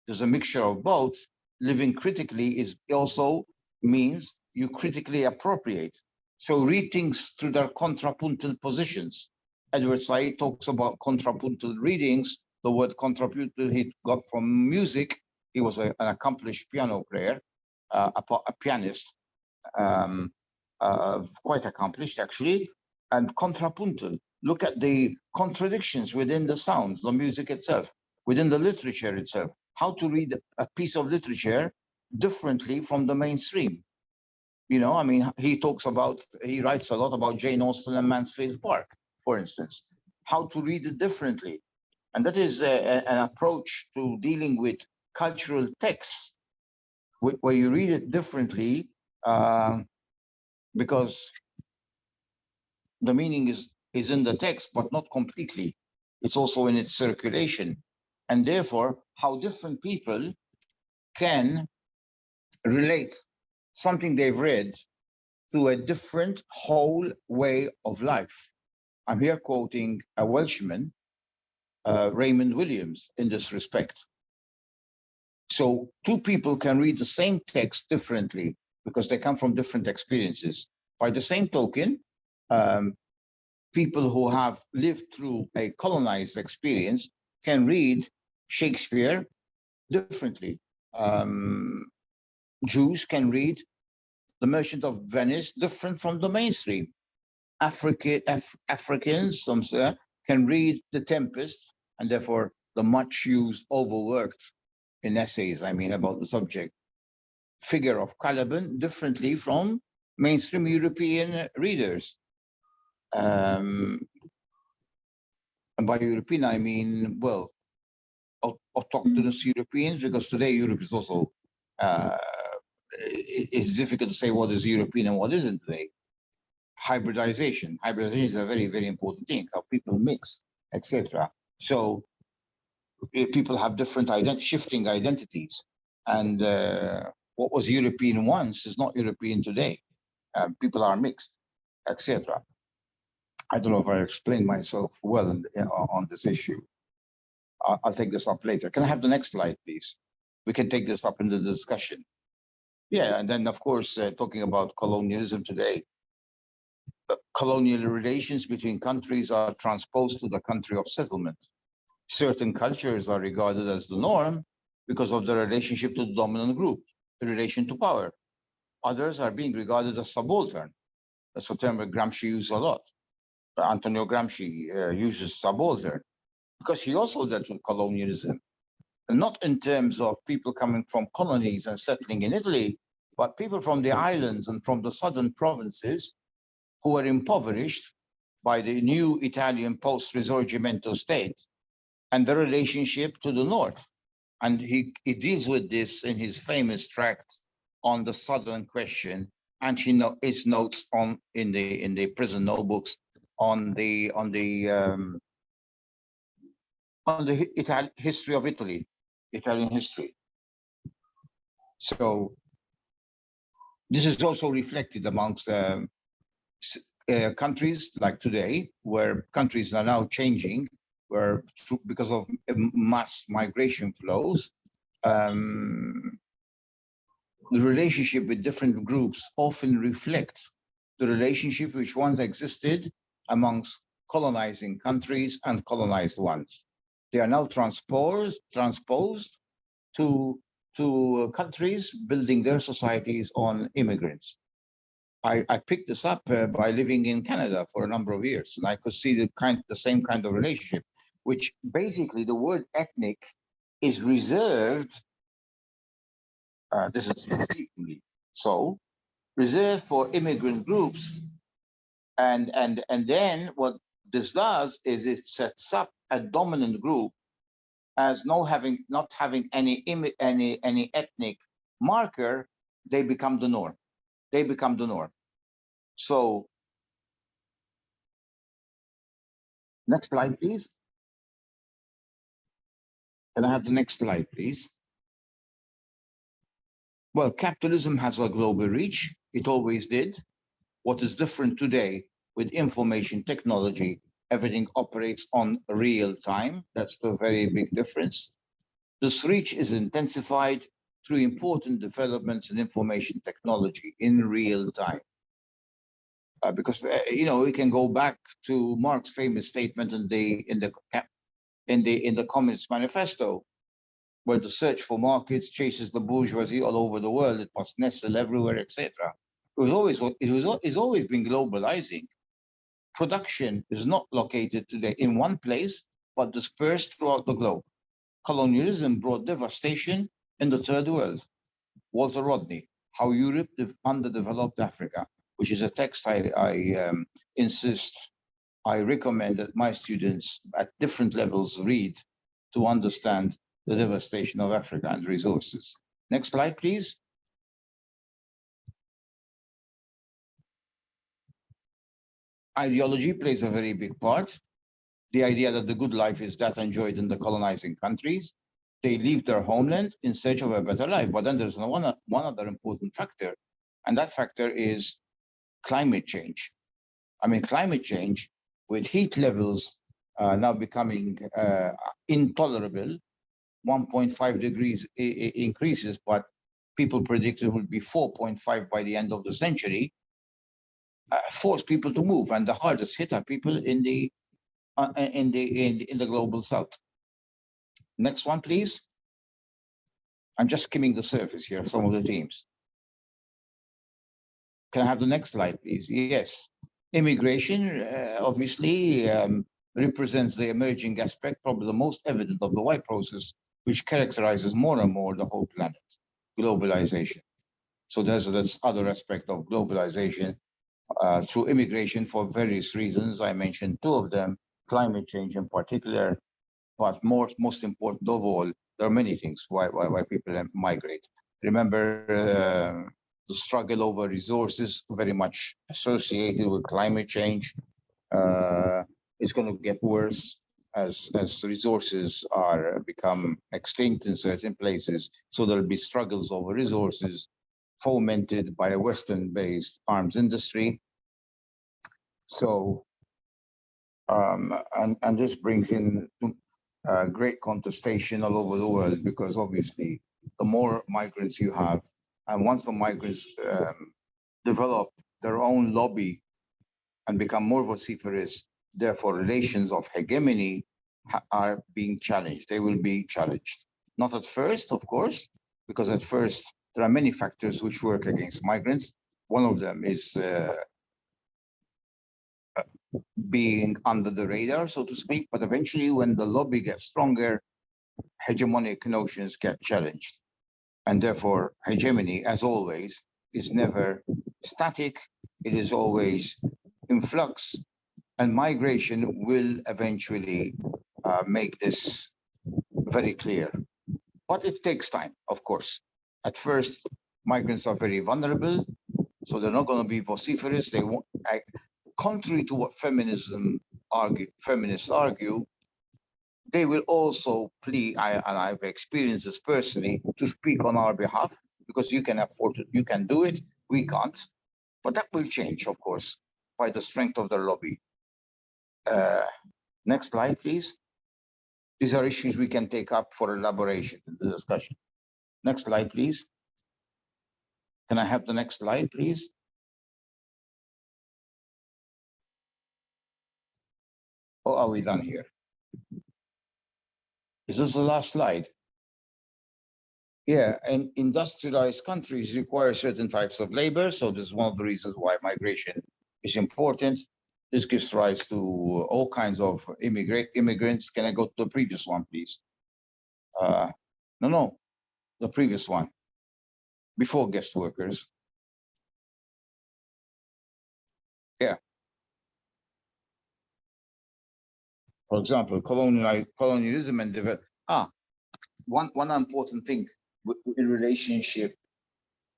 There's a mixture of both. Living critically is also means you critically appropriate. So read things through their contrapuntal positions. Edward Said talks about contrapuntal readings. The word contrapuntal he got from music. He was an accomplished piano player, a pianist, quite accomplished actually. And contrapuntal, look at the contradictions within the sounds, the music itself, within the literature itself. How to read a piece of literature differently from the mainstream. You know, I mean, he writes a lot about Jane Austen and Mansfield Park, for instance, how to read it differently. And that is an approach to dealing with cultural texts, where you read it differently, because the meaning is in the text, but not completely. It's also in its circulation. And therefore, how different people can relate something they've read to a different whole way of life. I'm here quoting a Welshman, Raymond Williams, in this respect. So two people can read the same text differently because they come from different experiences. By the same token, people who have lived through a colonized experience can read Shakespeare differently. Jews can read The Merchant of Venice different from the mainstream. Africans, some say, can read The Tempest, and therefore the much used, overworked in essays, I mean, about the subject, figure of Caliban differently from mainstream European readers. And by European, I mean, well, autochthonous Europeans, because today Europe is also, it's difficult to say what is European and what isn't today. Hybridization is a very, very important thing, how people mix, etc. So people have different shifting identities, and what was European once is not European today. People are mixed, etc. I don't know if I explained myself well on this issue. I'll take this up later. Can I have the next slide, please? We can take this up in the discussion. Yeah, and then of course, talking about colonialism today, colonial relations between countries are transposed to the country of settlement. Certain cultures are regarded as the norm because of the relationship to the dominant group, the relation to power. Others are being regarded as subaltern. That's a term that Gramsci used a lot. Antonio Gramsci uses subaltern because he also dealt with colonialism, and not in terms of people coming from colonies and settling in Italy, but people from the islands and from the southern provinces who were impoverished by the new Italian post-Risorgimento state and the relationship to the north. And he deals with this in his famous tract on the southern question, and his notes in the prison notebooks on the history of Italy, Italian history. So this is also reflected amongst countries like today, where countries are now changing, where because of mass migration flows, the relationship with different groups often reflects the relationship which once existed amongst colonizing countries and colonized ones. They are now transposed to countries building their societies on immigrants. I picked this up by living in Canada for a number of years, and I could see the same kind of relationship, which basically the word ethnic is reserved. This is so reserved for immigrant groups, and then what this does is it sets up a dominant group as not having any ethnic marker. They become the norm. They become the norm. So, next slide, please. Can I have the next slide, please? Well, capitalism has a global reach. It always did. What is different today with information technology, everything operates on real time. That's the very big difference. This reach is intensified through important developments in information technology in real time. Because we can go back to Marx's famous statement in the Communist Manifesto, where the search for markets chases the bourgeoisie all over the world. It must nestle everywhere, etc. It's always been globalizing. Production is not located today in one place, but dispersed throughout the globe. Colonialism brought devastation in the third world. Walter Rodney. How Europe Underdeveloped Africa, which is a text I insist, I recommend that my students at different levels read to understand the devastation of Africa and resources. Next slide, please. Ideology plays a very big part. The idea that the good life is that enjoyed in the colonizing countries. They leave their homeland in search of a better life. But then there's one other important factor, and that factor is climate change. I mean, climate change with heat levels now becoming intolerable, 1.5 degrees increases, but people predict it will be 4.5 by the end of the century, force people to move, and the hardest hit are people in the global south. Next one, please. I'm just skimming the surface here of some of the themes. Can I have the next slide, please? Yes. Immigration, obviously, represents the emerging aspect, probably the most evident of the white process, which characterizes more and more the whole planet, globalization. So there's this other aspect of globalization through immigration for various reasons. I mentioned two of them, climate change in particular, but most important of all, there are many things why people migrate. Remember the struggle over resources, very much associated with climate change. It's going to get worse as resources are become extinct in certain places. So there'll be struggles over resources fomented by a Western-based arms industry. So, and this brings in great contestation all over the world, because obviously the more migrants you have, and once the migrants develop their own lobby and become more vociferous, therefore relations of hegemony are being challenged. They will be challenged. Not at first, of course, because at first there are many factors which work against migrants. One of them is being under the radar, so to speak, but eventually when the lobby gets stronger, hegemonic notions get challenged. And therefore hegemony, as always, is never static, it is always in flux, and migration will eventually make this very clear. But it takes time, of course. At first, migrants are very vulnerable, so they're not going to be vociferous. They won't, contrary to what feminists argue, they will also plea, and I've experienced this personally, to speak on our behalf, because you can afford it, you can do it, we can't. But that will change, of course, by the strength of their lobby. Next slide, please. These are issues we can take up for elaboration in the discussion. Next slide, please. Can I have the next slide, please? Or are we done here? Is this the last slide? Yeah, and industrialized countries require certain types of labor. So this is one of the reasons why migration is important. This gives rise to all kinds of immigrants. Can I go to the previous one, please? No, the previous one, before guest workers. Yeah. For example, colonialism and development. One important thing in relationship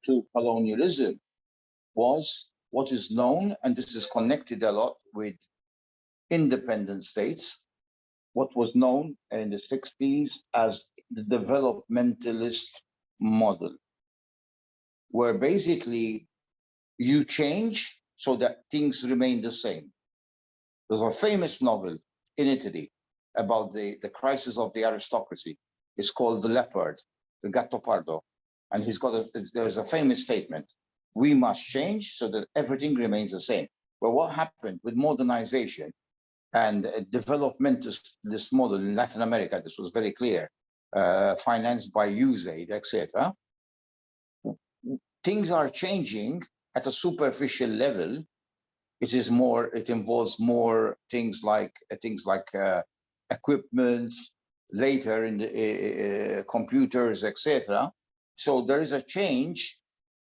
to colonialism was what is known, and this is connected a lot with independent states, what was known in the 60s as the developmentalist model, where basically you change so that things remain the same. There's a famous novel in Italy about the crisis of the aristocracy. It's called The Leopard, the Gattopardo. And there's a famous statement: we must change so that everything remains the same. Well, what happened with modernization and developmentalist model in Latin America, this was very clear, financed by USAID, etc. Things are changing at a superficial level. It involves more things like equipment, later in the computers, etc. So there is a change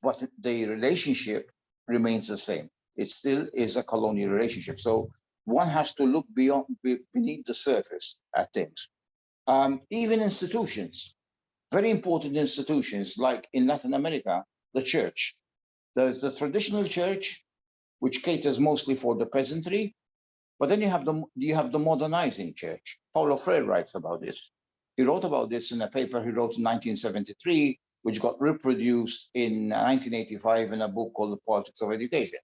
but the relationship remains the same. It still is a colonial relationship. So one has to look beneath the surface at things. Even institutions, very important institutions, like in Latin America, the church. There's the traditional church, which caters mostly for the peasantry, but then you have the modernizing church. Paulo Freire writes about this. He wrote about this in a paper he wrote in 1973, which got reproduced in 1985 in a book called The Politics of Education.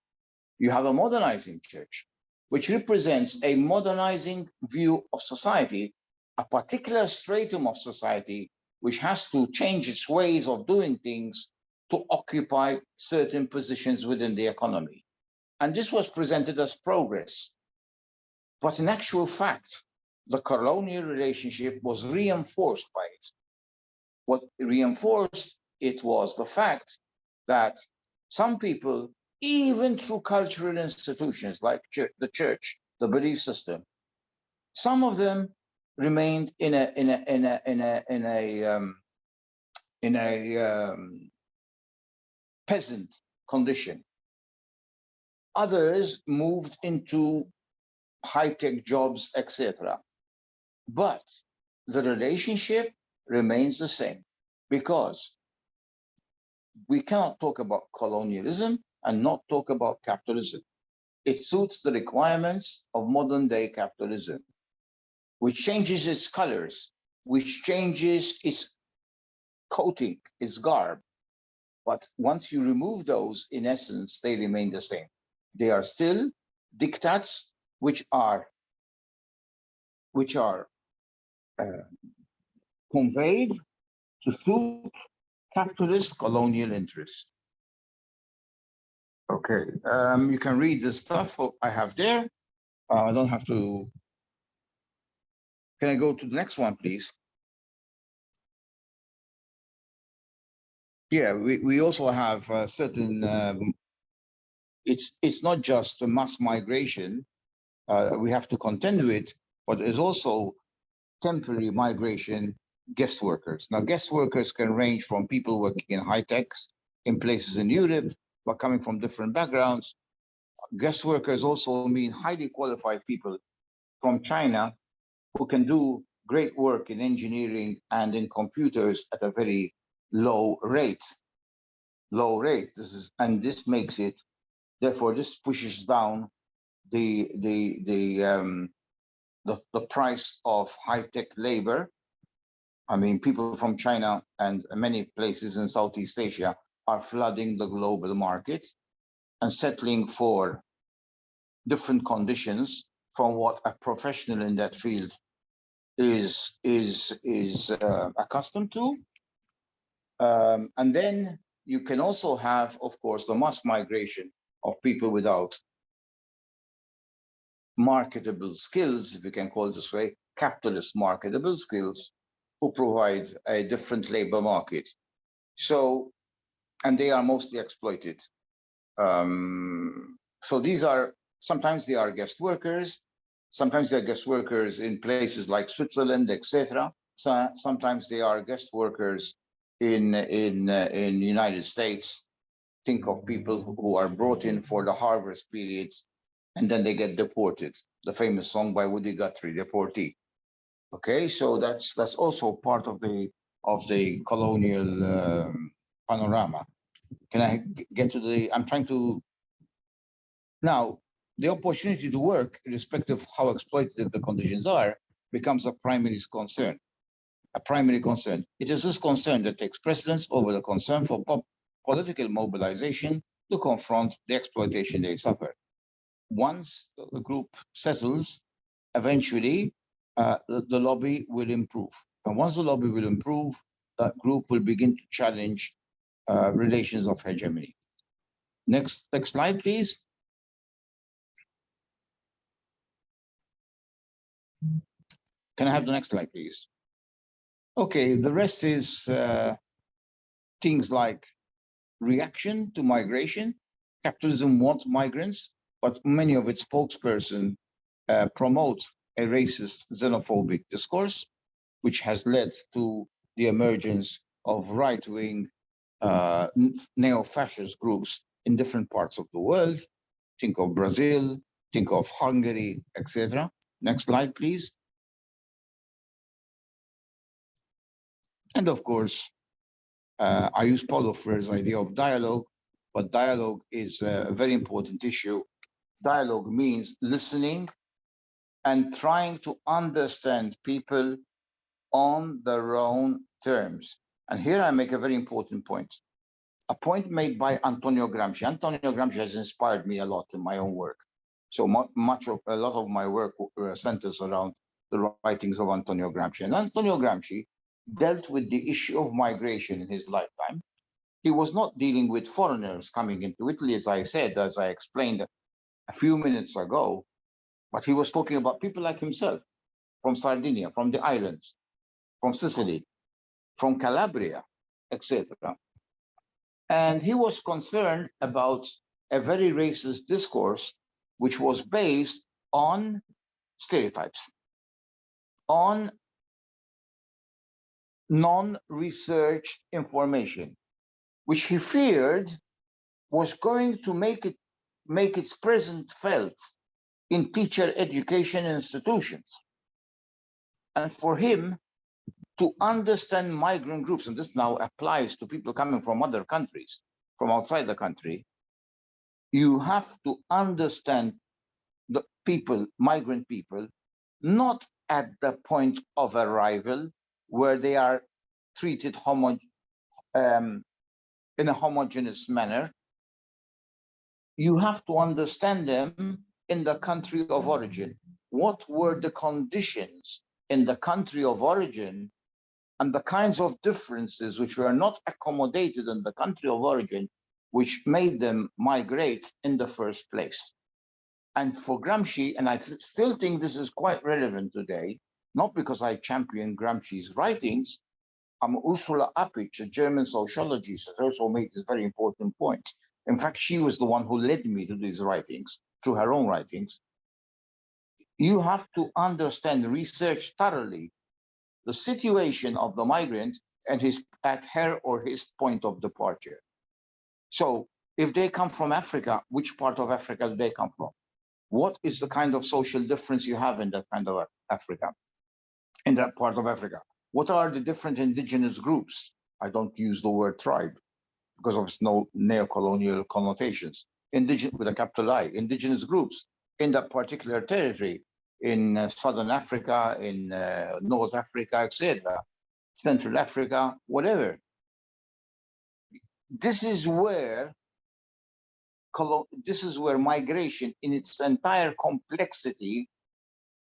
You have a modernizing church, which represents a modernizing view of society, a particular stratum of society, which has to change its ways of doing things to occupy certain positions within the economy. And this was presented as progress. But in actual fact, the colonial relationship was reinforced by it. What reinforced it was the fact that some people, even through cultural institutions like the church, the belief system, some of them remained in a peasant condition. Others moved into high-tech jobs, etc. But the relationship remains the same, because we cannot talk about colonialism and not talk about capitalism. It suits the requirements of modern-day capitalism, which changes its colors, which changes its coating, its garb. But once you remove those, in essence, they remain the same. They are still diktats which are conveyed to suit capitalist colonial interests. Okay, you can read the stuff I have there. I don't have to. Can I go to the next one, please? Yeah, we also have certain. It's not just a mass migration. We have to contend with it, but there's also temporary migration, guest workers. Now, guest workers can range from people working in high techs in places in Europe, but coming from different backgrounds. Guest workers also mean highly qualified people from China who can do great work in engineering and in computers at a very low rate. This makes it, therefore, this pushes down the price of high-tech labor. I mean, people from China and many places in Southeast Asia are flooding the global market and settling for different conditions from what a professional in that field is accustomed to. And then you can also have, of course, the mass migration of people without marketable skills, if you can call it this way, capitalist marketable skills, who provide a different labor market. So, and they are mostly exploited. So these are, sometimes they are guest workers, sometimes they're guest workers in places like Switzerland, etc. So sometimes they are guest workers in United States. Think of people who are brought in for the harvest periods, and then they get deported. The famous song by Woody Guthrie, Deportee. Okay, so that's also part of the colonial panorama. Can I get to the? I'm trying to. Now, the opportunity to work, irrespective of how exploitative the conditions are, becomes a primary concern. A primary concern. It is this concern that takes precedence over the concern for political mobilization to confront the exploitation they suffer. Once the group settles, eventually the lobby will improve. And once the lobby will improve, that group will begin to challenge relations of hegemony. Next slide, please. Can I have the next slide, please? Okay, the rest is things like reaction to migration. Capitalism wants migrants, but many of its spokespersons promote a racist, xenophobic discourse, which has led to the emergence of right-wing neo-fascist groups in different parts of the world. Think of Brazil, think of Hungary, etc. Next slide, please. And of course, I use Paulo Freire's idea of dialogue, but dialogue is a very important issue. Dialogue means listening and trying to understand people on their own terms. And here I make a very important point. A point made by Antonio Gramsci. Antonio Gramsci has inspired me a lot in my own work. So a lot of my work centers around the writings of Antonio Gramsci. And Antonio Gramsci dealt with the issue of migration in his lifetime. He was not dealing with foreigners coming into Italy, as I said, as I explained a few minutes ago, but he was talking about people like himself from Sardinia, from the islands, from Sicily, from Calabria, etc. And he was concerned about a very racist discourse, which was based on stereotypes, on non-researched information, which he feared was going to make its presence felt in teacher education institutions. And for him to understand migrant groups, and this now applies to people coming from other countries, from outside the country, you have to understand the people, migrant people, not at the point of arrival where they are treated in a homogeneous manner. You have to understand them in the country of origin. What were the conditions in the country of origin and the kinds of differences which were not accommodated in the country of origin, which made them migrate in the first place? And for Gramsci, and I still think this is quite relevant today, not because I champion Gramsci's writings, Ursula Appich, a German sociologist, has also made this very important point. In fact, she was the one who led me to these writings, through her own writings. You have to understand, research thoroughly the situation of the migrant and at her or his point of departure. So if they come from Africa, which part of Africa do they come from? What is the kind of social difference you have in that kind of Africa, in that part of Africa? What are the different indigenous groups? I don't use the word tribe because of its no neo-colonial connotations. Indigenous with a capital I, indigenous groups in that particular territory, in Southern Africa, in North Africa, etc., Central Africa, whatever. This is where migration in its entire complexity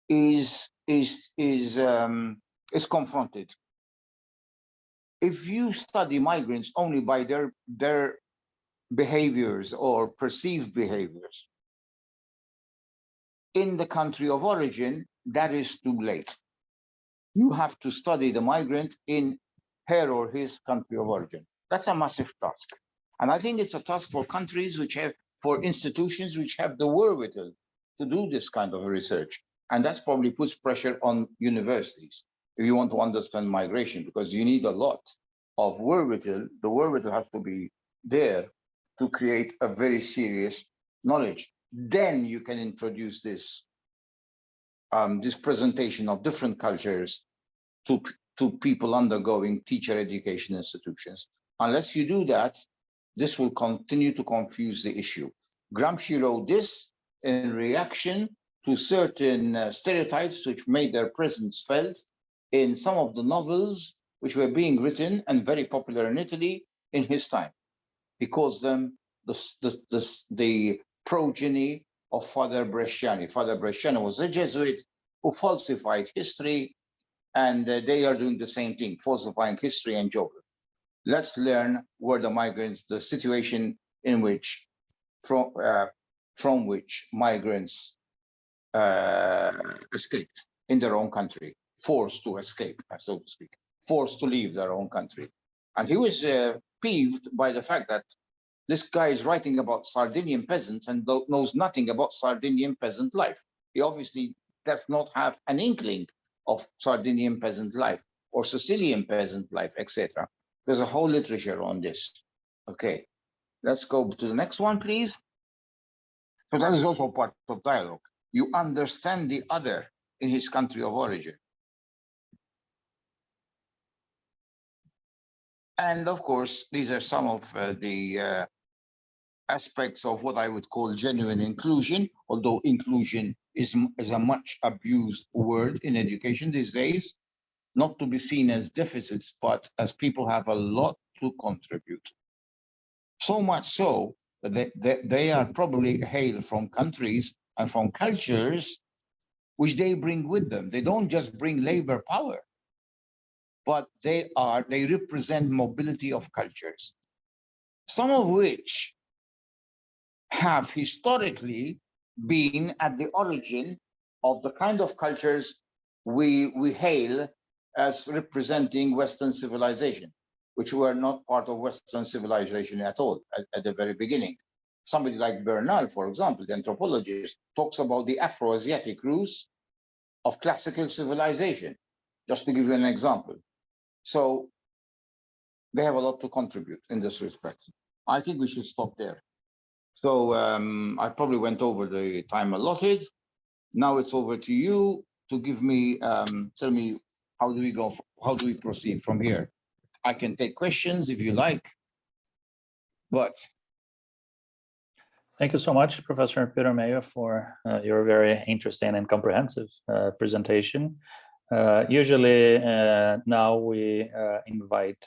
is confronted. If you study migrants only by their behaviors or perceived behaviors in the country of origin, that is too late. You have to study the migrant in her or his country of origin. That's a massive task. And I think it's a task for countries for institutions which have the wherewithal to do this kind of research. And that probably puts pressure on universities if you want to understand migration, because you need a lot of wherewithal. The wherewithal has to be there to create a very serious knowledge. Then you can introduce this presentation of different cultures to people undergoing teacher education institutions. Unless you do that, this will continue to confuse the issue. Gramsci wrote this in reaction to certain stereotypes which made their presence felt in some of the novels which were being written and very popular in Italy in his time. He calls them the progeny of Father Bresciani. Father Bresciani was a Jesuit who falsified history, and they are doing the same thing, falsifying history and geography. Let's learn where the migrants, the situation in which, from which migrants escaped in their own country, forced to escape, so to speak, forced to leave their own country. And he was peeved by the fact that this guy is writing about Sardinian peasants and knows nothing about Sardinian peasant life. He obviously does not have an inkling of Sardinian peasant life or Sicilian peasant life, etc. There's a whole literature on this. Okay, let's go to the next one, please. So that is also part of dialogue. You understand the other in his country of origin. And of course, these are some of the aspects of what I would call genuine inclusion, although inclusion is a much abused word in education these days, not to be seen as deficits, but as people have a lot to contribute. So much so that they are probably hail from countries and from cultures which they bring with them. They don't just bring labor power, but they represent mobility of cultures, some of which have historically been at the origin of the kind of cultures we hail as representing Western civilization, which were not part of Western civilization at all at the very beginning. Somebody like Bernal, for example, the anthropologist, talks about the Afro-Asiatic roots of classical civilization, just to give you an example. So they have a lot to contribute in this respect. I think we should stop there. So I probably went over the time allotted. Now it's over to you to give me, tell me, how do we go? How do we proceed from here? I can take questions if you like, but. Thank you so much, Professor Peter Mayo, for your very interesting and comprehensive presentation. Usually now we invite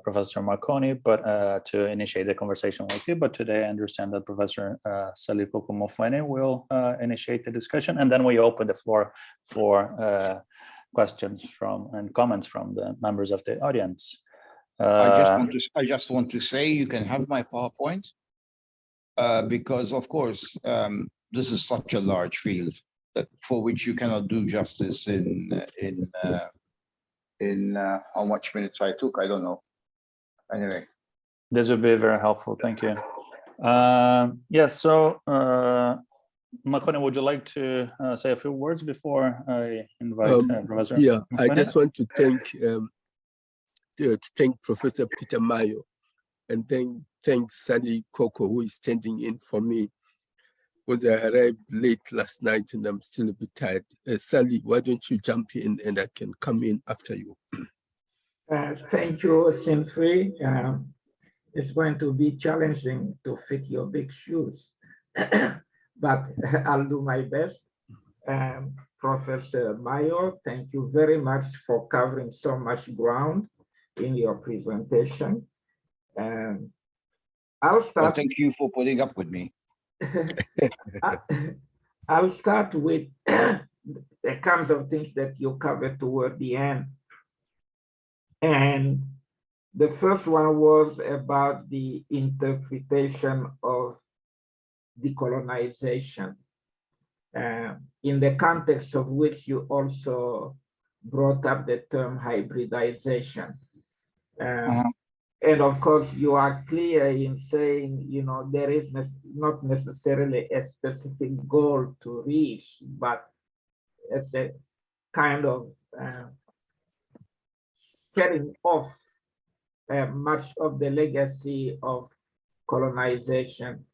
Professor Marconi, but to initiate the conversation with you. But today I understand that Professor Salico Mofwene will initiate the discussion, and then we open the floor for questions from and comments from the members of the audience. I just want to say you can have my PowerPoint because, of course, this is such a large field that for which you cannot do justice in how much minutes I took. I don't know. Anyway, this would be very helpful. Thank you. Yes. So, Makone, would you like to say a few words before I invite Professor? Yeah, Makone? I just want to thank Professor Peter Mayo, and then thank Sally Coco, who is standing in for me, because I arrived late last night and I'm still a bit tired. Sally, why don't you jump in and I can come in after you? Thank you, Sinfree. It's going to be challenging to fit your big shoes, but I'll do my best. Professor Mayo, thank you very much for covering so much ground in your presentation. I'll start. well, thank you for putting up with me. I'll start with the kinds of things that you covered toward the end. And the first one was about the interpretation of decolonization, in the context of which you also brought up the term hybridization. And of course, you are clear in saying, you know, there is not necessarily a specific goal to reach, but it's a kind of setting off much of the legacy of colonization.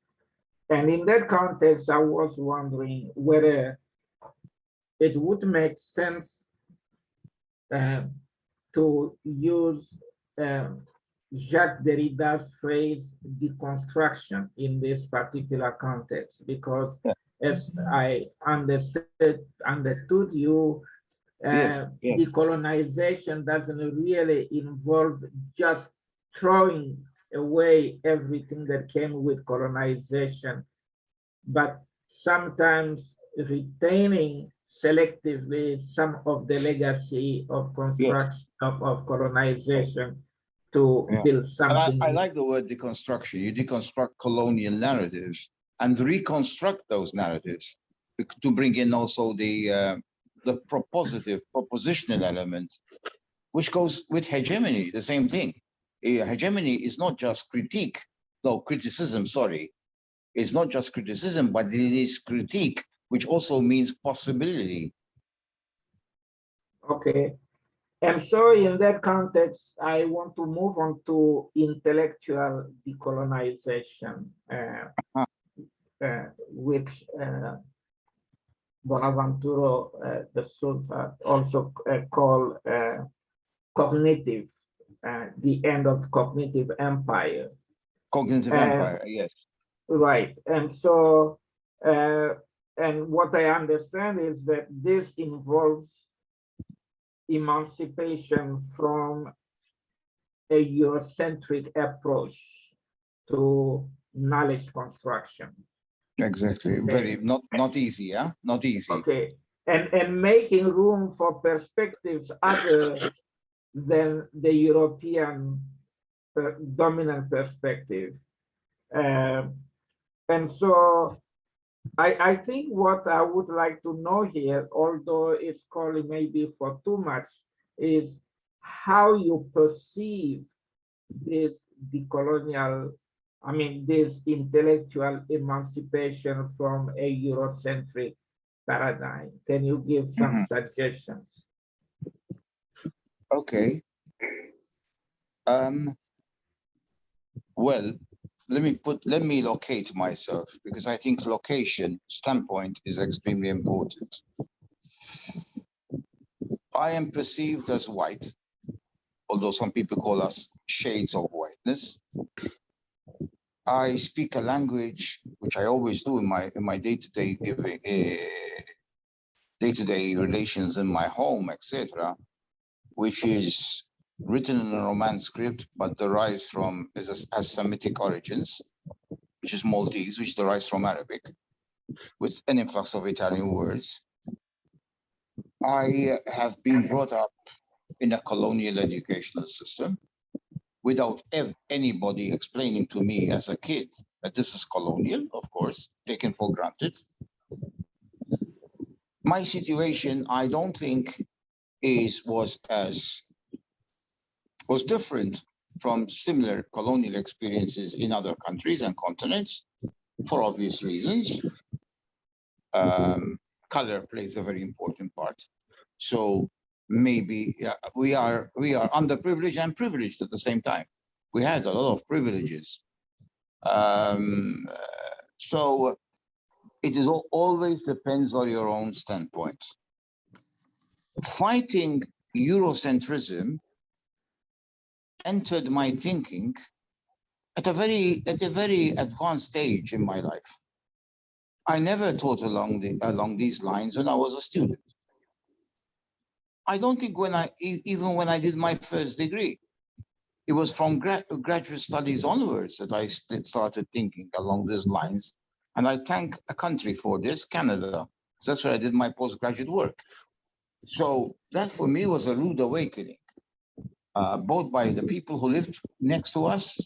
And in that context, I was wondering whether it would make sense to use Jacques Derrida's phrase deconstruction in this particular context, because as I understood you, decolonization doesn't really involve just throwing away everything that came with colonization, but sometimes retaining selectively some of the legacy of construction of colonization to build something. I like the word deconstruction. You deconstruct colonial narratives and reconstruct those narratives to bring in also the propositional element, which goes with hegemony, the same thing. Hegemony is not just criticism, sorry. It's not just criticism, but it is critique, which also means possibility. Okay. And so in that context, I want to move on to intellectual decolonization, which Bonaventura de Souza also called cognitive, the end of cognitive empire. Cognitive empire, yes. Right. And so, and what I understand is that this involves emancipation from a Eurocentric approach to knowledge construction. Exactly. Okay. Very not easy, yeah? Not easy. Okay. And making room for perspectives other than the European dominant perspective. And so I think what I would like to know here, although it's calling maybe for too much, is how you perceive this decolonial, I mean, this intellectual emancipation from a Eurocentric paradigm. Can you give some suggestions? Okay. Well, let me locate myself, because I think location standpoint is extremely important. I am perceived as white, although some people call us shades of whiteness. I speak a language, which I always do in my day-to-day relations in my home, etc., which is written in a Romance script, but derives from has Semitic origins, which is Maltese, which derives from Arabic, with an influx of Italian words. I have been brought up in a colonial educational system without anybody explaining to me as a kid that this is colonial, of course, taken for granted. My situation, I don't think was different from similar colonial experiences in other countries and continents, for obvious reasons. Color plays a very important part. So maybe we are underprivileged and privileged at the same time. We had a lot of privileges. So it is always depends on your own standpoint. Fighting Eurocentrism entered my thinking at a very advanced stage in my life. I never taught along these lines when I was a student. I don't think even when I did my first degree, it was from graduate studies onwards that I started thinking along these lines. And I thank a country for this, Canada. That's where I did my postgraduate work. So that for me was a rude awakening, both by the people who lived next to us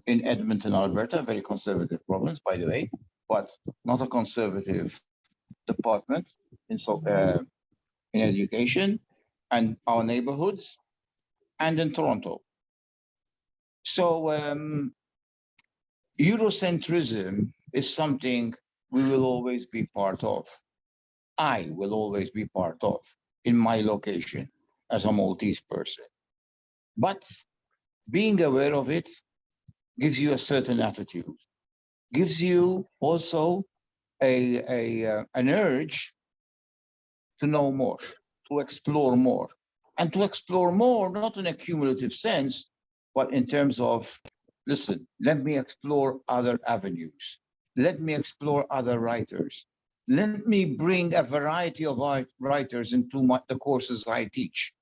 in Edmonton, Alberta, a very conservative province, by the way, but not a conservative department in education, and our neighborhoods, and in Toronto. So Eurocentrism is something we will always be part of. I will always be part of in my location as a Maltese person. But being aware of it gives you a certain attitude, gives you also an urge to know more, to explore more, and to explore more, not in a cumulative sense, but in terms of, listen, let me explore other avenues. Let me explore other writers. Let me bring a variety of writers into the courses I teach.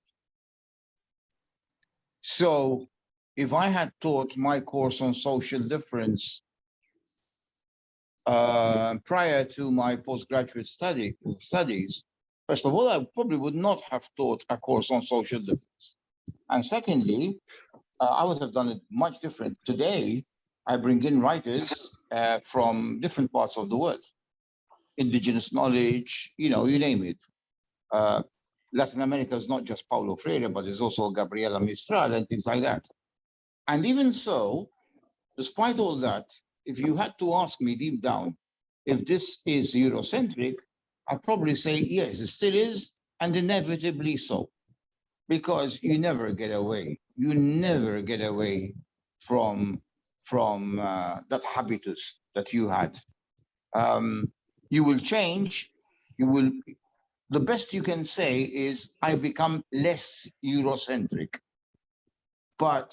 So if I had taught my course on social difference prior to my postgraduate studies, first of all, I probably would not have taught a course on social difference. And secondly, I would have done it much different. Today, I bring in writers from different parts of the world. Indigenous knowledge, you name it. Latin America is not just Paulo Freire, but there's also Gabriela Mistral and things like that. And even so, despite all that, if you had to ask me deep down if this is Eurocentric, I'd probably say yes, it still is, and inevitably so. because you never get away. You never get away from that habitus that you had. You will change. You will. The best you can say is, I become less Eurocentric. But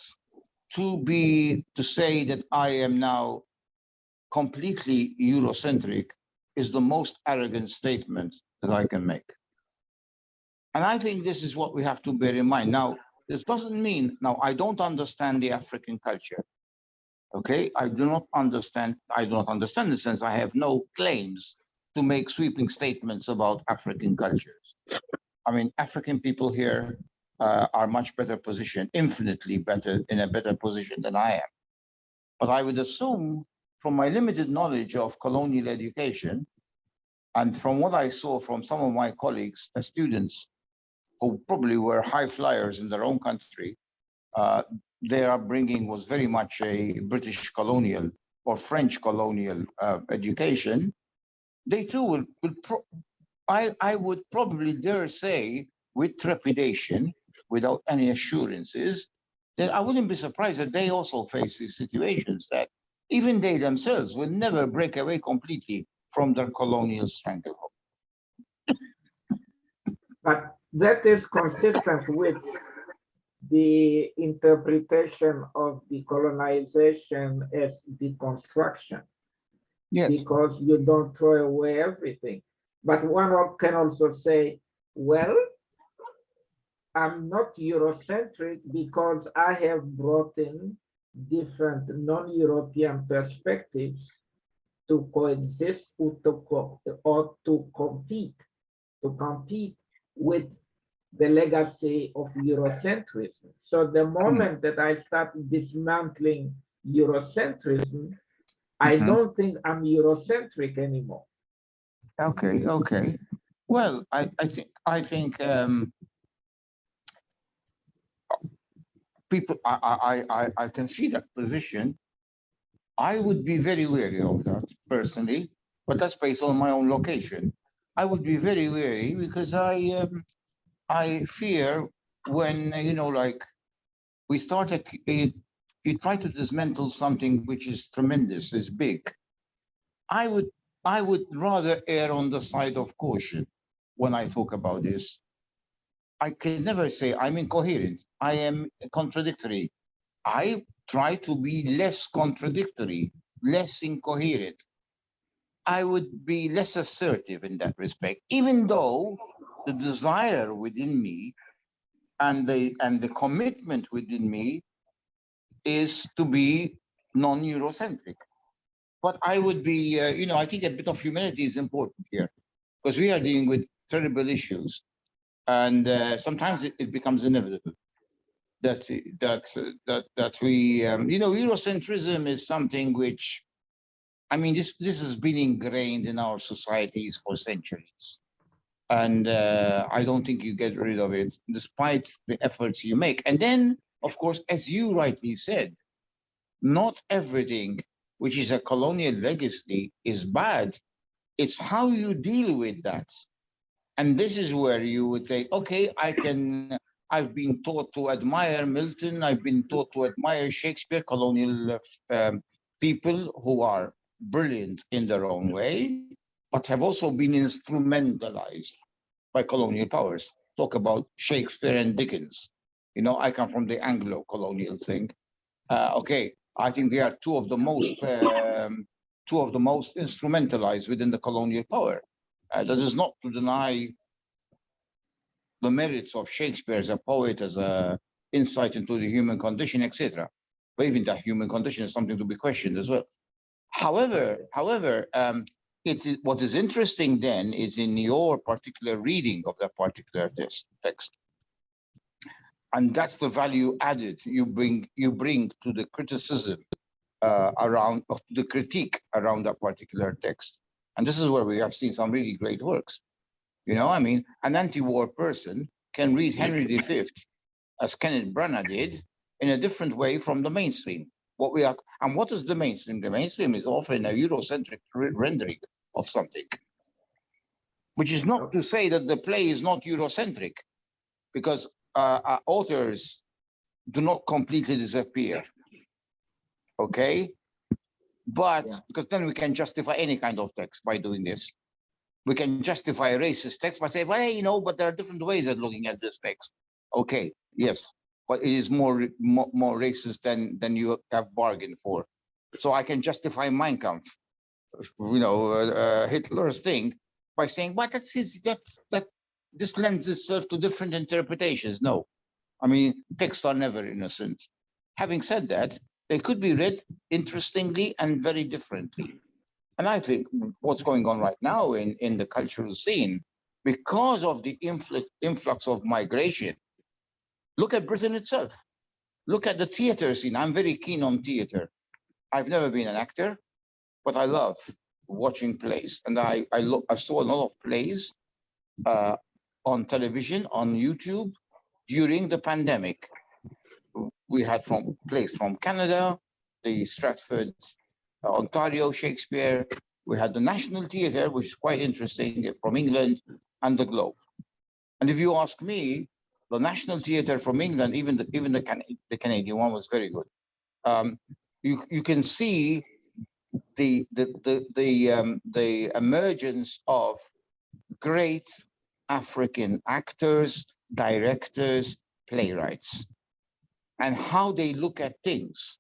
to say that I am now completely Eurocentric is the most arrogant statement that I can make. And I think this is what we have to bear in mind. Now, this doesn't mean, now I don't understand the African culture. Okay, I do not understand in the sense I have no claims to make sweeping statements about African cultures. I mean, African people here are much better positioned, infinitely better, in a better position than I am. But I would assume, from my limited knowledge of colonial education, and from what I saw from some of my colleagues, students, who probably were high flyers in their own country, their upbringing was very much a British colonial or French colonial education. They too I would probably dare say, with trepidation, without any assurances, that I wouldn't be surprised that they also face these situations, that even they themselves will never break away completely from their colonial stranglehold. But that is consistent with the interpretation of decolonization as deconstruction. Yes. Because you don't throw away everything. But one can also say, well, I'm not Eurocentric because I have brought in different non-European perspectives to coexist or to compete with the legacy of Eurocentrism. So the moment that I start dismantling Eurocentrism, I don't think I'm Eurocentric anymore. Okay. Well, I think people, I can see that position. I would be very wary of that personally, but that's based on my own location. I would be very wary because I fear when, like we start you try to dismantle something which is tremendous, is big. I would rather err on the side of caution when I talk about this. I can never say I'm incoherent. I am contradictory. I try to be less contradictory, less incoherent. I would be less assertive in that respect, even though the desire within me and the commitment within me is to be non-Eurocentric. But I would be, I think a bit of humility is important here, because we are dealing with terrible issues, and sometimes it becomes inevitable that we, Eurocentrism is something which, I mean, this has been ingrained in our societies for centuries, and I don't think you get rid of it, despite the efforts you make. And then, of course, as you rightly said, not everything which is a colonial legacy is bad. It's how you deal with that. And this is where you would say, okay, I've been taught to admire Milton. I've been taught to admire Shakespeare, colonial people who are brilliant in their own way, but have also been instrumentalized by colonial powers. Talk about Shakespeare and Dickens. I come from the Anglo-colonial thing. Okay, I think they are two of the most instrumentalized within the colonial power. That is not to deny the merits of Shakespeare as a poet, as an insight into the human condition, etc. But even that human condition is something to be questioned as well. However, what is interesting then is in your particular reading of that particular text. And that's the value added you bring to the criticism the critique around that particular text. And this is where we have seen some really great works. An anti-war person can read Henry V, as Kenneth Branagh did, in a different way from the mainstream. And what is the mainstream? The mainstream is often a Eurocentric rendering of something, which is not to say that the play is not Eurocentric, because authors do not completely disappear. Okay, but because then we can justify any kind of text by doing this. We can justify a racist text by saying, well, you know, but there are different ways of looking at this text. Okay, yes, but it is more racist than you have bargained for. So I can justify Mein Kampf, you know, Hitler's thing, by saying, but this lends itself to different interpretations. No, I mean, texts are never innocent. Having said that, they could be read interestingly and very differently. And I think what's going on right now in the cultural scene, because of the influx of migration, look at Britain itself. Look at the theater scene. I'm very keen on theater. I've never been an actor, but I love watching plays. And I saw a lot of plays on television, on YouTube, during the pandemic. We had plays from Canada, the Stratford, Ontario Shakespeare. We had the National Theatre, which is quite interesting, from England, and the Globe. And if you ask me, the National Theatre from England, even the Canadian one, was very good. You can see the emergence of great African actors, directors, playwrights, and how they look at things,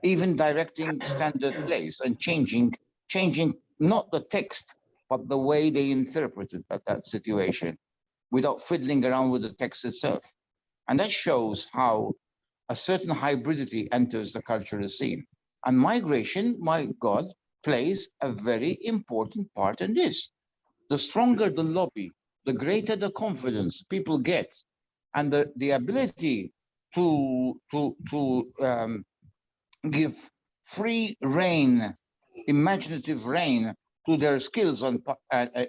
even directing standard plays and changing not the text, but the way they interpreted that situation without fiddling around with the text itself. And that shows how a certain hybridity enters the cultural scene. And migration, my God, plays a very important part in this. The stronger the lobby, the greater the confidence people get, and the ability to give free rein, imaginative rein to their skills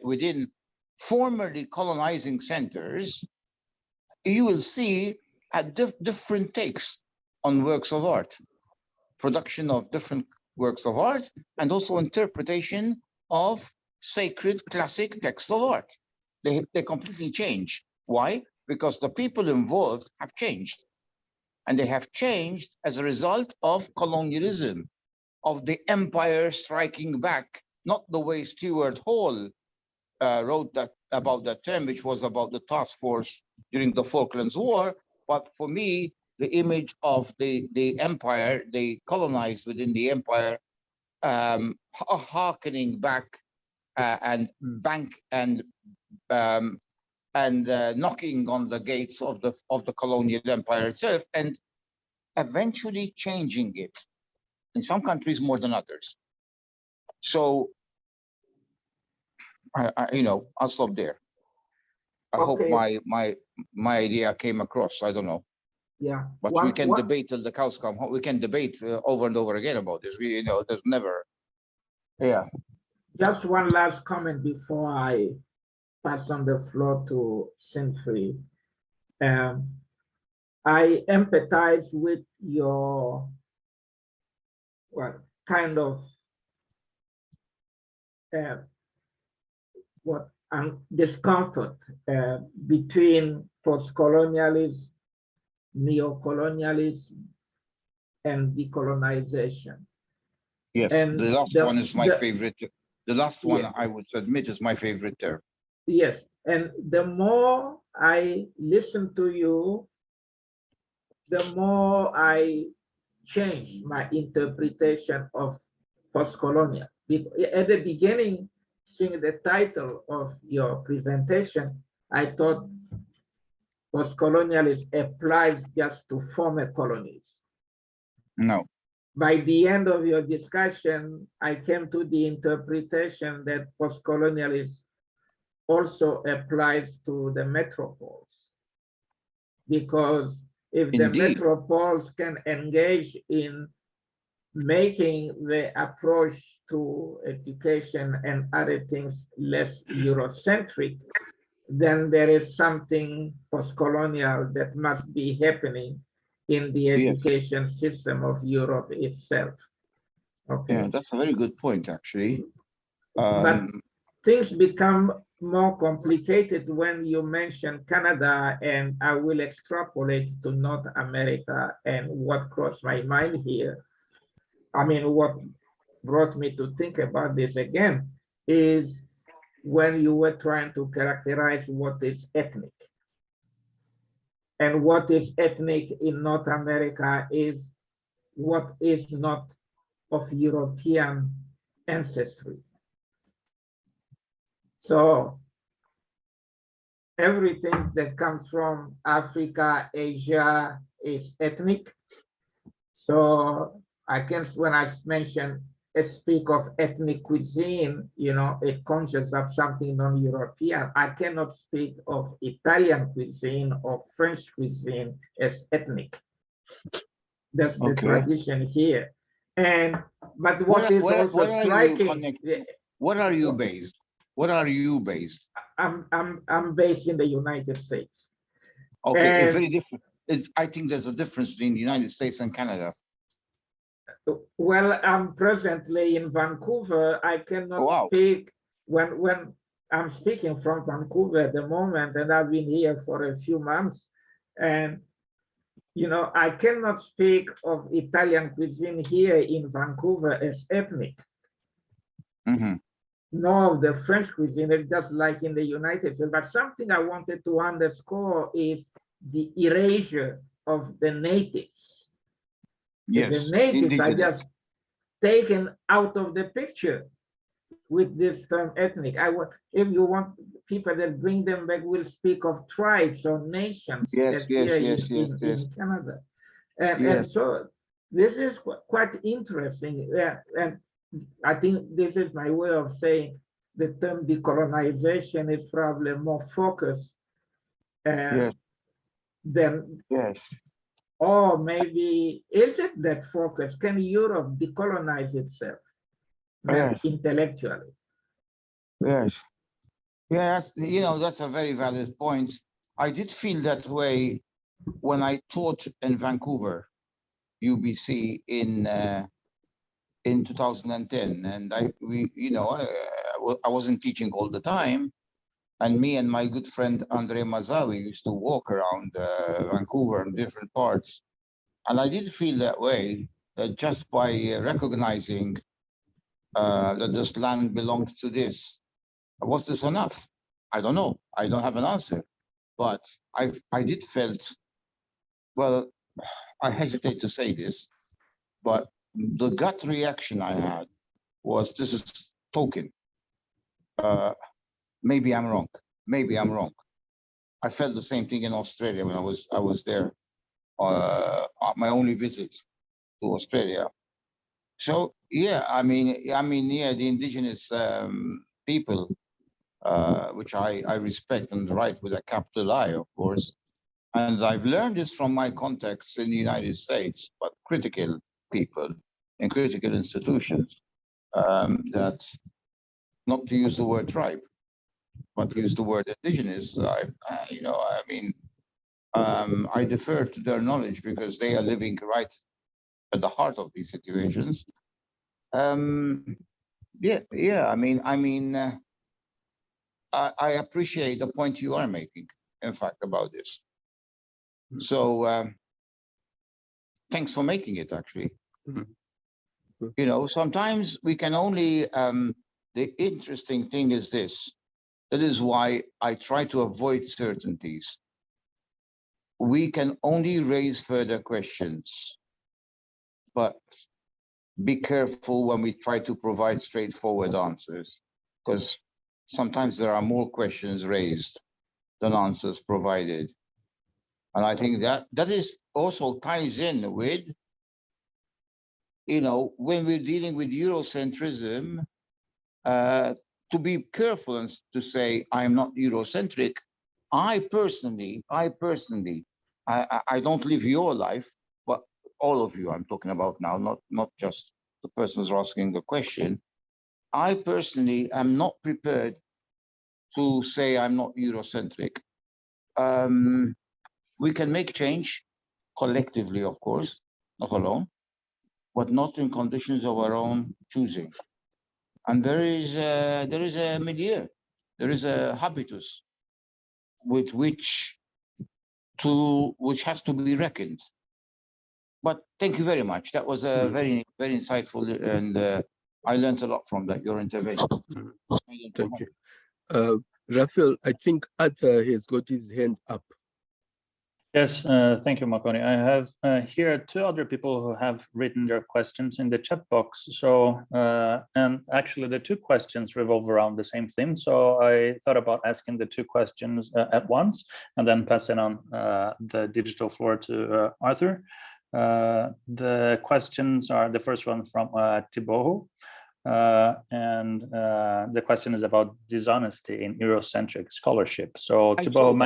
within formerly colonizing centers, you will see different takes on works of art, production of different works of art, and also interpretation of sacred classic texts of art. They completely change. Why? Because the people involved have changed. And they have changed as a result of colonialism, of the empire striking back, not the way Stuart Hall wrote about that term, which was about the task force during the Falklands War. But for me, the image of the empire, they colonized within the empire, hearkening back and knocking on the gates of the colonial empire itself, and eventually changing it in some countries more than others. So, I'll stop there. I hope my idea came across. I don't know. Yeah, but we can debate till the cows come home. We can debate over and over again about this. There's never. Yeah. Just one last comment before I pass on the floor to Sinfree. I empathize with your kind of discomfort between post-colonialism, neo-colonialism, and decolonization. Yes, and the last one is my favorite. The last one, I would admit, is my favorite term. Yes, and the more I listen to you, the more I change my interpretation of post-colonial. At the beginning, seeing the title of your presentation, I thought post-colonialism applies just to former colonies. No. By the end of your discussion, I came to the interpretation that post-colonialism also applies to the metropoles. Because if the metropoles can engage in making the approach to education and other things less Eurocentric, then there is something post-colonial that must be happening in the education system of Europe itself. Okay. Yeah, that's a very good point, actually. But things become more complicated when you mention Canada, and I will extrapolate to North America. And what crossed my mind here, I mean, what brought me to think about this again is when you were trying to characterize what is ethnic. And what is ethnic in North America is what is not of European ancestry. So everything that comes from Africa, Asia is ethnic. So I can, when I speak of ethnic cuisine, you know, it conjures up something non-European. I cannot speak of Italian cuisine or French cuisine as ethnic. That's the tradition here. And but what is also striking? What are you based? What are you based? I'm based in the United States. Okay, it's very different. I think there's a difference between the United States and Canada. Well, I'm presently in Vancouver. I cannot speak when I'm speaking from Vancouver at the moment, and I've been here for a few months. And you know, I cannot speak of Italian cuisine here in Vancouver as ethnic. Mm-hmm. Nor of the French cuisine, it's just like in the United States. But something I wanted to underscore is the erasure of the natives. Yes, the natives are just taken out of the picture with this term ethnic. If you want people that bring them back, will speak of tribes or nations in Canada. And so this is quite interesting. And I think this is my way of saying the term decolonization is probably more focused than, or maybe, is it that focus? Can Europe decolonize itself intellectually? Yes. Yes, you know, that's a very valid point. I did feel that way when I taught in Vancouver, UBC in 2010, and I wasn't teaching all the time, and me and my good friend Andre Mazawi used to walk around Vancouver in different parts, and I did feel that way, that just by recognizing that this land belongs to this, was this enough? I don't know. I don't have an answer, but I did felt, well, I hesitate to say this, but the gut reaction I had was, this is token. Maybe I'm wrong. Maybe I'm wrong. I felt the same thing in Australia when I was there, my only visit to Australia. So yeah, I mean, yeah, the indigenous people, which I respect and write with a capital I, of course. And I've learned this from my contacts in the United States, but critical people in critical institutions, that not to use the word tribe, but to use the word indigenous. I defer to their knowledge because they are living right at the heart of these situations. I appreciate the point you are making, in fact, about this. So thanks for making it, actually. You know, sometimes we can only, the interesting thing is this, that is why I try to avoid certainties. We can only raise further questions, but be careful when we try to provide straightforward answers, because sometimes there are more questions raised than answers provided. And I think that is also ties in with, you know, when we're dealing with Eurocentrism, to be careful and to say, I'm not Eurocentric. I personally, I don't live your life, but all of you I'm talking about now, not just the persons asking the question. I personally am not prepared to say I'm not Eurocentric. We can make change collectively, of course, not alone, but not in conditions of our own choosing. And there is a milieu there is a habitus with which has to be reckoned. But thank you very much. That was a very, very insightful, and I learned a lot from that, your intervention. Thank you. Raphael, I think Arthur has got his hand up. Yes, thank you, Marconi. I have here two other people who have written their questions in the chat box. So, and actually the two questions revolve around the same theme. So I thought about asking the two questions at once and then passing on the digital floor to Arthur. The questions are, the first one from Thibaut. And the question is about dishonesty in Eurocentric scholarship. So I Thibaut,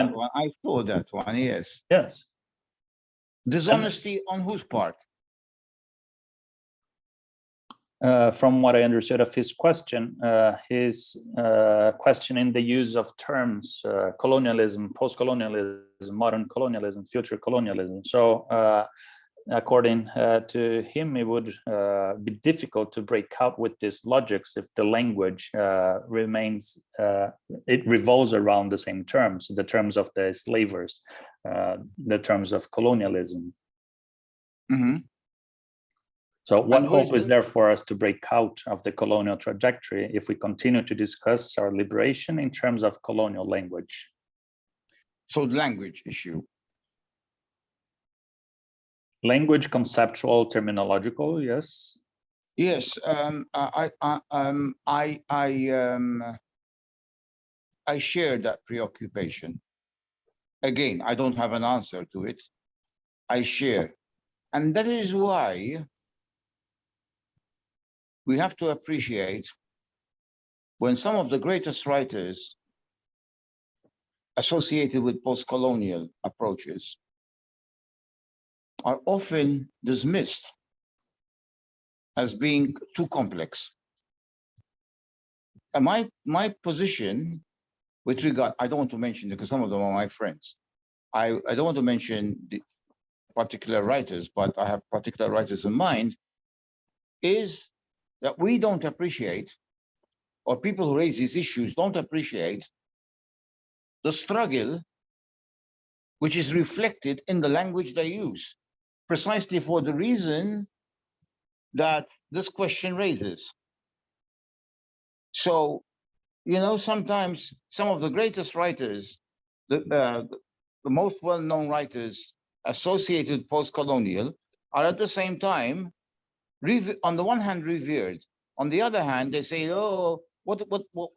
saw that one, yes. Yes. Dishonesty on whose part? From what I understood of his question, questioning the use of terms, colonialism, post-colonialism, modern colonialism, future colonialism. So according to him, it would be difficult to break out with these logics if the language remains, it revolves around the same terms, the terms of the slavers, the terms of colonialism. Mm-hmm. So what hope is there for us to break out of the colonial trajectory if we continue to discuss our liberation in terms of colonial language? So the language issue. Language, conceptual, terminological, yes. Yes, I share that preoccupation. Again, I don't have an answer to it. I share, and that is why we have to appreciate when some of the greatest writers associated with post-colonial approaches are often dismissed as being too complex. And my position with regard, I don't want to mention, because some of them are my friends. I don't want to mention the particular writers, but I have particular writers in mind, is that we don't appreciate, or people who raise these issues don't appreciate the struggle which is reflected in the language they use, precisely for the reason that this question raises. So, you know, sometimes some of the greatest writers, the most well-known writers associated post-colonial, are at the same time, on the one hand, revered. On the other hand, they say, oh, what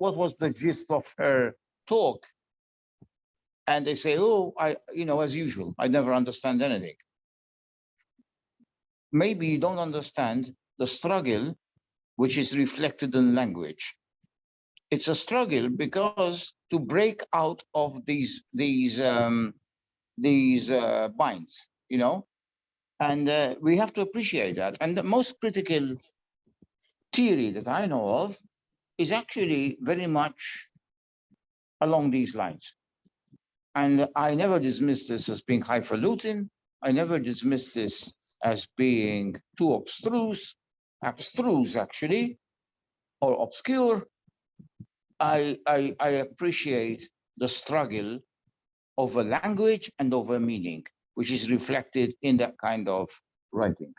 was the gist of her talk? And they say, oh, as usual, I never understand anything. Maybe you don't understand the struggle which is reflected in language. It's a struggle because to break out of these binds, you know, and we have to appreciate that. And the most critical theory that I know of is actually very much along these lines. And I never dismiss this as being highfalutin. I never dismiss this as being too abstruse actually, or obscure. I appreciate the struggle over language and over meaning, which is reflected in that kind of writing.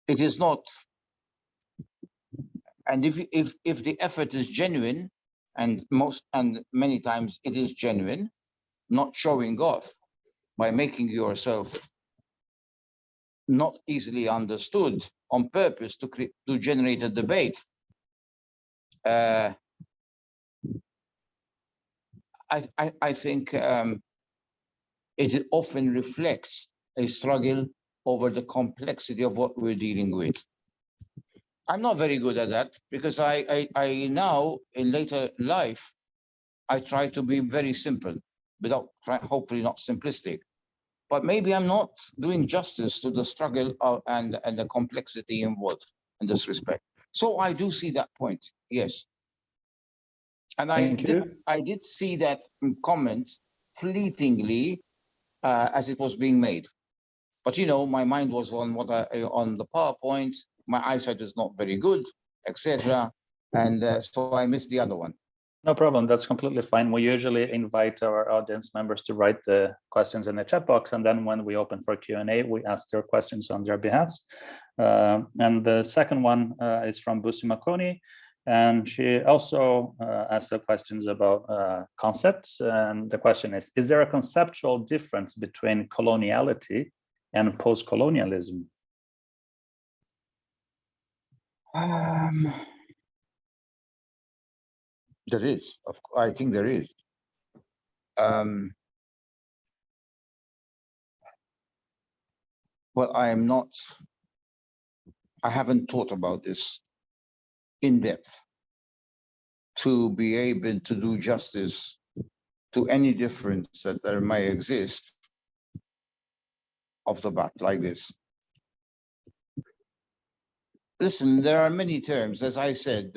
It is not, and if the effort is genuine, and many times it is genuine, not showing off by making yourself not easily understood on purpose to generate a debate. I think it often reflects a struggle over the complexity of what we're dealing with. I'm not very good at that because I now, in later life, I try to be very simple, hopefully not simplistic. But maybe I'm not doing justice to the struggle and the complexity involved in this respect. So I do see that point, yes. And I did see that comment fleetingly as it was being made. But you know, my mind was on on the PowerPoint. My eyesight is not very good, etc. And so I missed the other one. No problem. That's completely fine. We usually invite our audience members to write the questions in the chat box, and then when we open for Q&A, we ask their questions on their behalf. And the second one is from Busi Makoni, and she also asked the questions about concepts. And the question is there a conceptual difference between coloniality and post-colonialism? There is. I think there is. Well, I haven't thought about this in depth to be able to do justice to any difference that there may exist off the bat like this. Listen, there are many terms. As I said,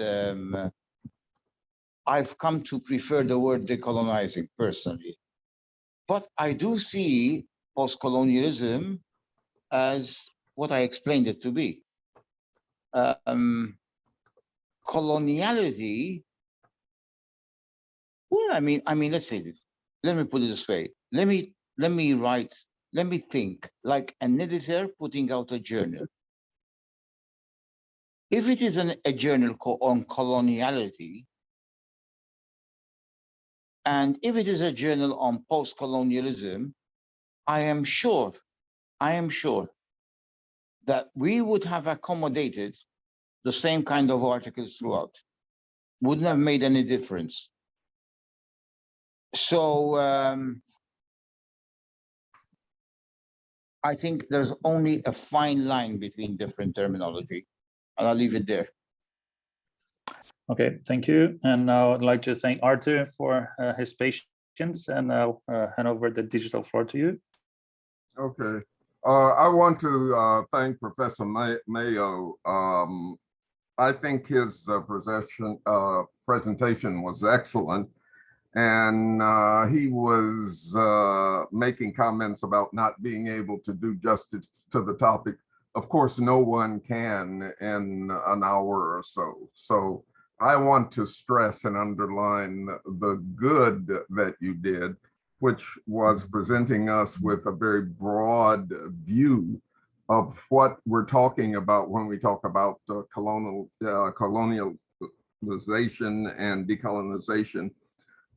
I've come to prefer the word decolonizing personally, but I do see post-colonialism as what I explained it to be. Coloniality, well, I mean, let's say this. Let me put it this way. Let me think like an editor putting out a journal. If it is a journal on coloniality, and if it is a journal on post-colonialism, I am sure that we would have accommodated the same kind of articles throughout. Wouldn't have made any difference. So I think there's only a fine line between different terminology, and I'll leave it there. Okay, thank you. And now I'd like to thank Arthur for his patience, and I'll hand over the digital floor to you. Okay. I want to thank Professor Mayo. I think his presentation was excellent. And he was making comments about not being able to do justice to the topic. Of course, no one can in an hour or so. So I want to stress and underline the good that you did, which was presenting us with a very broad view of what we're talking about when we talk about colonialization and decolonization.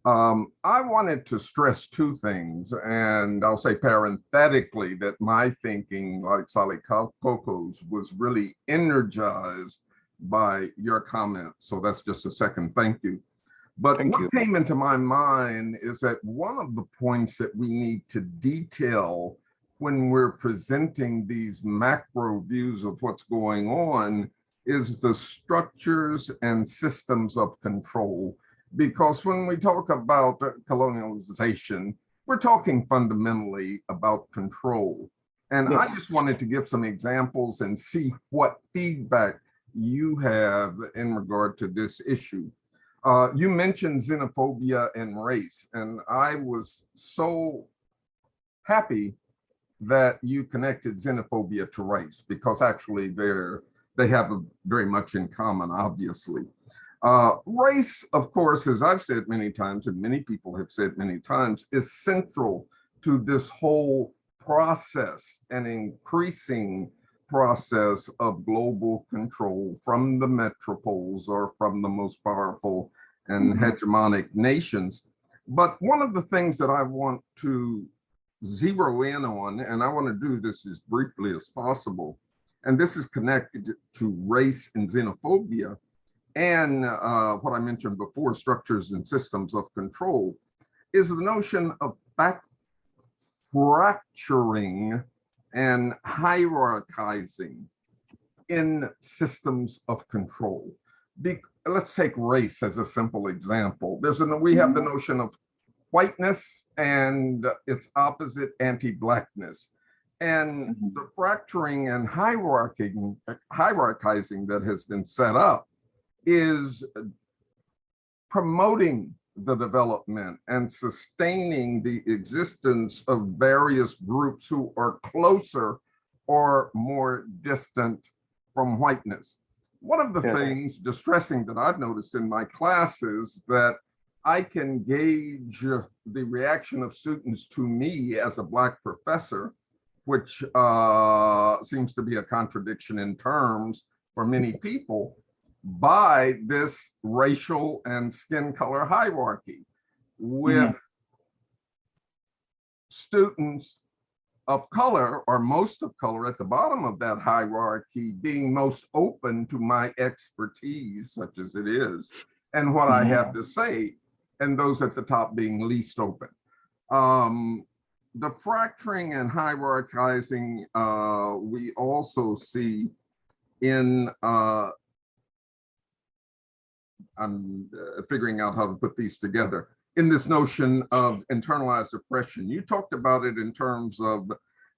I wanted to stress two things, and I'll say parenthetically that my thinking, like Salih Koko's, was really energized by your comments. So that's just a second thank you. But what came into my mind is that one of the points that we need to detail when we're presenting these macro views of what's going on is the structures and systems of control. Because when we talk about colonialization, we're talking fundamentally about control. And I just wanted to give some examples and see what feedback you have in regard to this issue. You mentioned xenophobia and race, and I was so happy that you connected xenophobia to race, because actually they have very much in common, obviously. Race, of course, as I've said many times, and many people have said many times, is central to this whole process, an increasing process of global control from the metropoles or from the most powerful and hegemonic nations. But one of the things that I want to zero in on, and I want to do this as briefly as possible, and this is connected to race and xenophobia, and what I mentioned before, structures and systems of control, is the notion of fracturing and hierarchizing in systems of control. Let's take race as a simple example. We have the notion of whiteness and its opposite, anti-blackness. And the fracturing and hierarchizing that has been set up is promoting the development and sustaining the existence of various groups who are closer or more distant from whiteness. One of the things distressing that I've noticed in my classes that I can gauge the reaction of students to me as a Black professor, which seems to be a contradiction in terms for many people, by this racial and skin color hierarchy, with students of color, or most of color, at the bottom of that hierarchy being most open to my expertise, such as it is, and what I have to say, and those at the top being least open. The fracturing and hierarchizing we also see in, I'm figuring out how to put these together, in this notion of internalized oppression. You talked about it in terms of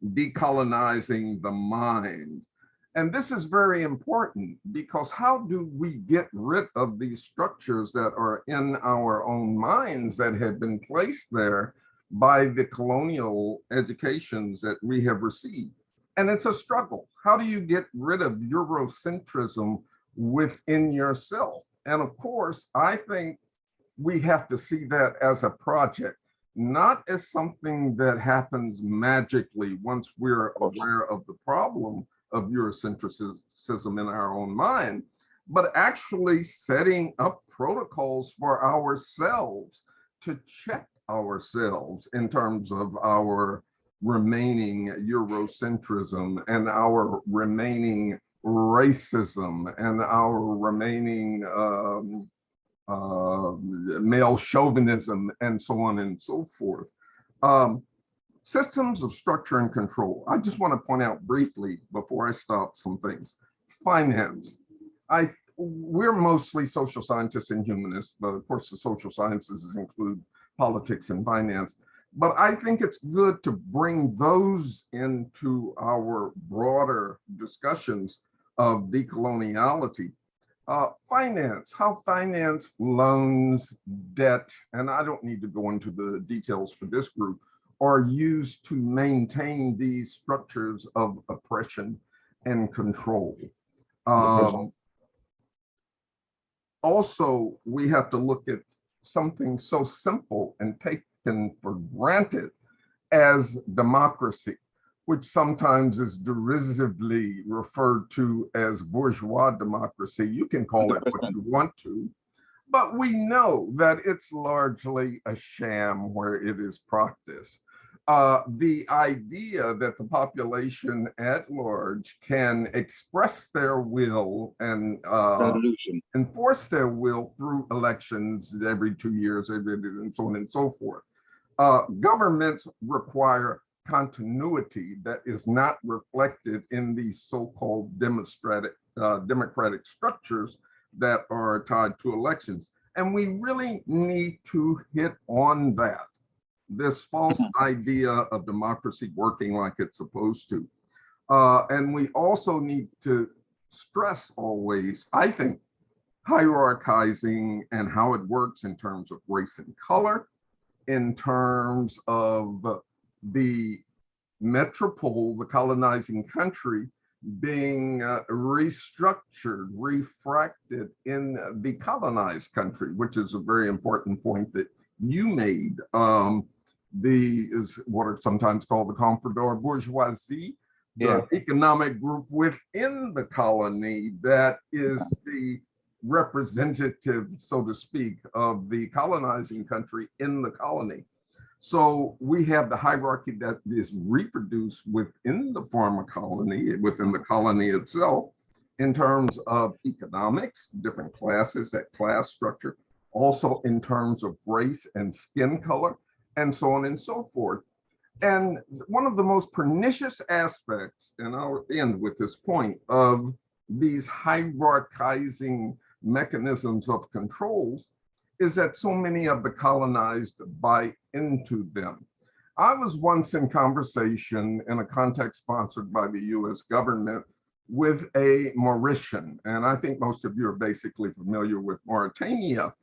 decolonizing the mind. And this is very important, because how do we get rid of these structures that are in our own minds that have been placed there by the colonial educations that we have received? And it's a struggle. How do you get rid of Eurocentrism within yourself? And of course, I think we have to see that as a project, not as something that happens magically once we're aware of the problem of Eurocentrism in our own mind, but actually setting up protocols for ourselves to check ourselves in terms of our remaining Eurocentrism and our remaining racism and our remaining male chauvinism, and so on and so forth. Systems of structure and control. I just want to point out briefly before I stop some things. Finance. We're mostly social scientists and humanists, but of course the social sciences include politics and finance. But I think it's good to bring those into our broader discussions of decoloniality. Finance, how finance, loans, debt, and I don't need to go into the details for this group, are used to maintain these structures of oppression and control. Also, we have to look at something so simple and taken for granted as democracy, which sometimes is derisively referred to as bourgeois democracy. You can call it what you want to, but we know that it's largely a sham where it is practiced. The idea that the population at large can express their will and enforce their will through elections every 2 years, and so on and so forth. Governments require continuity that is not reflected in these so-called democratic structures that are tied to elections. And we really need to hit on that, this false idea of democracy working like it's supposed to. And we also need to stress always, I think, hierarchizing and how it works in terms of race and color, in terms of the metropole, the colonizing country, being restructured, refracted in the colonized country, which is a very important point that you made. Is what are sometimes called the comprador bourgeoisie, the economic group within the colony that is the representative, so to speak, of the colonizing country in the colony. So we have the hierarchy that is reproduced within the former colony, within the colony itself, in terms of economics, different classes, that class structure, also in terms of race and skin color, and so on and so forth. And one of the most pernicious aspects, and I'll end with this point, of these hierarchizing mechanisms of controls is that so many of the colonized buy into them. I was once in conversation in a context sponsored by the US government with a Mauritian, and I think most of you are basically familiar with Mauritania.